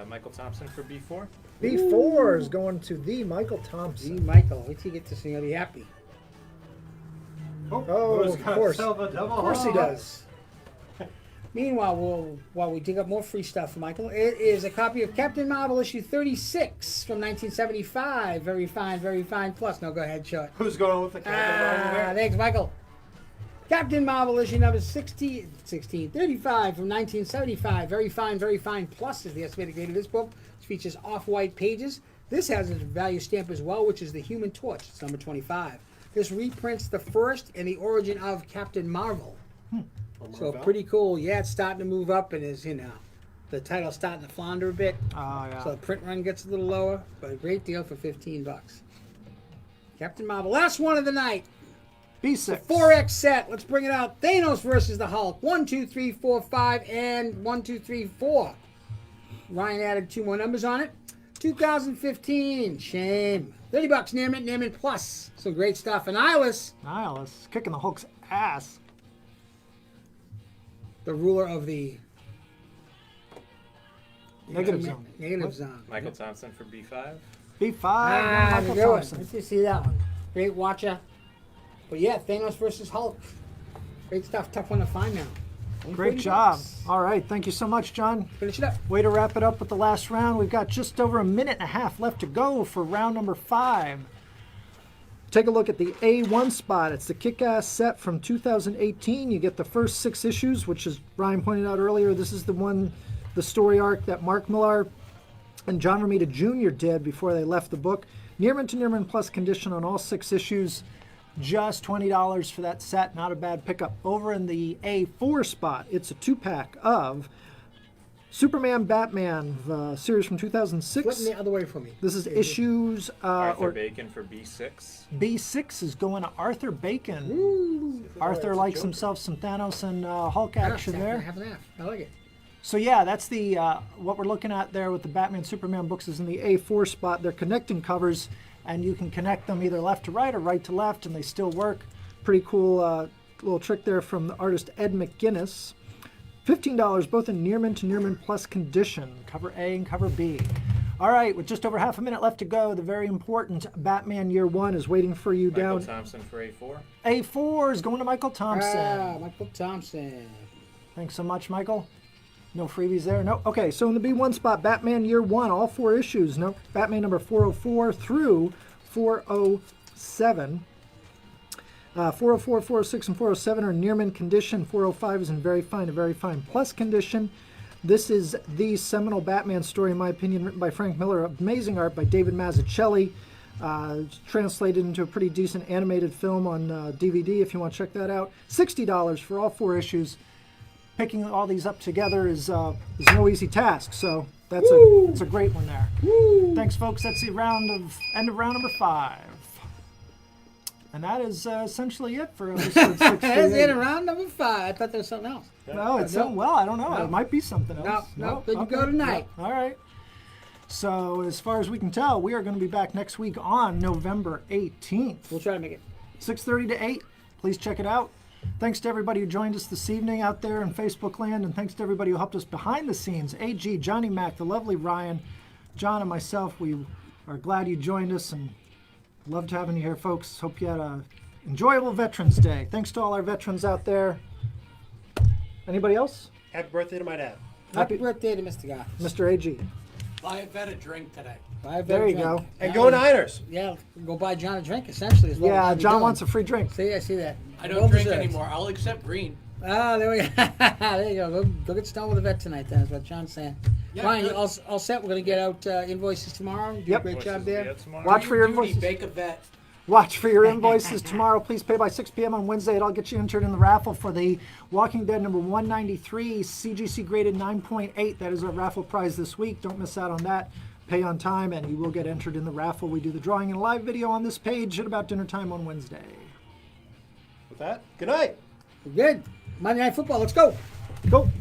Michael Thompson for B4. B4 is going to the Michael Z. Thompson. Michael, wait till you get this thing. I'll be happy. Oh, who's of got course. himself a double Of course he hog? does. Meanwhile, while we dig up more free stuff for Michael, it is a copy of Captain Marvel issue 36 from 1975. Very fine plus. No, go ahead, show it. Who's going with the Captain Marvel there? Thanks, Michael. Captain Marvel issue number 1635 from 1975. Very fine plus is the estimated grade of this book, which features off-white pages. This has a value stamp as well, which is the Human Torch. It's number 25. This reprints the first and the origin of Captain Marvel. So pretty cool. Yeah, it's starting to move up and is, the title's starting to flounder a bit. Oh, yeah. So the print run gets a little lower, but a great deal for $15. Captain Marvel. Last one of the night. B6. 4X set. Let's bring it out. Thanos versus the Hulk. 1, 2, 3, 4, 5, and 1, 2, 3, 4. Ryan added 2 more numbers on it. 2015. Shame. $30. Nearmint Plus. Some great stuff. And Nihilus kicking the Hulk's ass. the ruler of the Negative zone. Negative zone. Michael Thompson for B5. B5. Good Michael one. Thompson. Let's just see that one. Great watcher. But yeah, Thanos versus Hulk. Great stuff. Tough one to find now. Only Great $40. job. All right. Thank you so much, John. Finish it up. Way to wrap it up with the last round. We've got just over a minute and a half left to go for round number 5. Take a look at the A1 spot. It's the Kick-Ass set from 2018. You get the first 6 issues, which, as Ryan pointed out earlier, this is the story arc that Mark Millar and John Romita Jr. did before they left the book. Nearmint to Nearmint Plus condition on all 6 issues. Just $20 for that set. Not a bad pickup. Over in the A4 spot, it's a 2-pack of Superman Batman series from 2006. Flip the other way for me. This is issues Arthur Bacon for B6. B6 is going to Arthur Bacon. Ooh. Arthur likes himself some Thanos and Hulk action there. Half and half. I like it. So yeah, that's the what we're looking at there with the Batman Superman books is in the A4 spot. They're connecting covers, and you can connect them either left to right or right to left, and they still work. Pretty cool little trick there from the artist Ed McGuinness. $15, both in Nearmint to Nearmint Plus condition, cover A and cover B. All right, with just over half a minute left to go, the very important Batman Year 1 is waiting for you Michael down. Thompson for A4. A4 is going to Michael Thompson. Michael Thompson. Thanks so much, Michael. No freebies there? No. Okay, so in the B1 spot, Batman Year 1, all 4 issues. No, Batman number 404 through 407. 404, 406, and 407 are in Nearmint condition. 405 is in very fine plus condition. This is the seminal Batman story, in my opinion, written by Frank Miller. Amazing art by David Mazzucchelli. Translated into a pretty decent animated film on DVD if you want to check that out. $60 for all 4 issues. Picking all these up together is no easy task, so that's a great one there. Woo. Thanks, folks. That's the end of round number 5. And that is essentially it for episode 68. That's it, round number 5. I thought there was something else. No, it's something. Well, I don't know. No. It might be something else. No. Good to go tonight. No. All right. So as far as we can tell, we are going to be back next week on November 18th. We'll try to make it. 6:30 to 8. Please check it out. Thanks to everybody who joined us this evening out there in Facebook land, and thanks to everybody who helped us behind the scenes. AG, Johnny Mac, the lovely Ryan, John, and myself. We are glad you joined us and loved having you here, folks. Hope you had a enjoyable Veterans Day. Thanks to all our veterans out there. Anybody else? Happy birthday to my dad. Happy birthday to Mr. Goth. Mr. AG. Buy a vet a drink today. There you go. And go Niners. Yeah, go buy John a drink, essentially. Is what Yeah, we'll be John doing. wants a free drink. See, I see that. I don't Well drink deserved. anymore. I'll accept green. Ah, there we go. There you go. Go get stoned with a vet tonight, then, is what John's saying. Yeah, Ryan, you good. all set? We're going to get out invoices tomorrow. You do Yep. a great job Voices will be there. out tomorrow. Watch for your Duty, invoices. Bake a vet. Watch for your invoices tomorrow. Please pay by 6 p.m. on Wednesday. It'll get you entered in the raffle for the Walking Dead number 193, CGC graded 9.8. That is our raffle prize this week. Don't miss out on that. Pay on time, and you will get entered in the raffle. We do the drawing in a live video on this page at about dinner time on Wednesday. With that, good night. Good. Monday Night Football. Let's go. Go.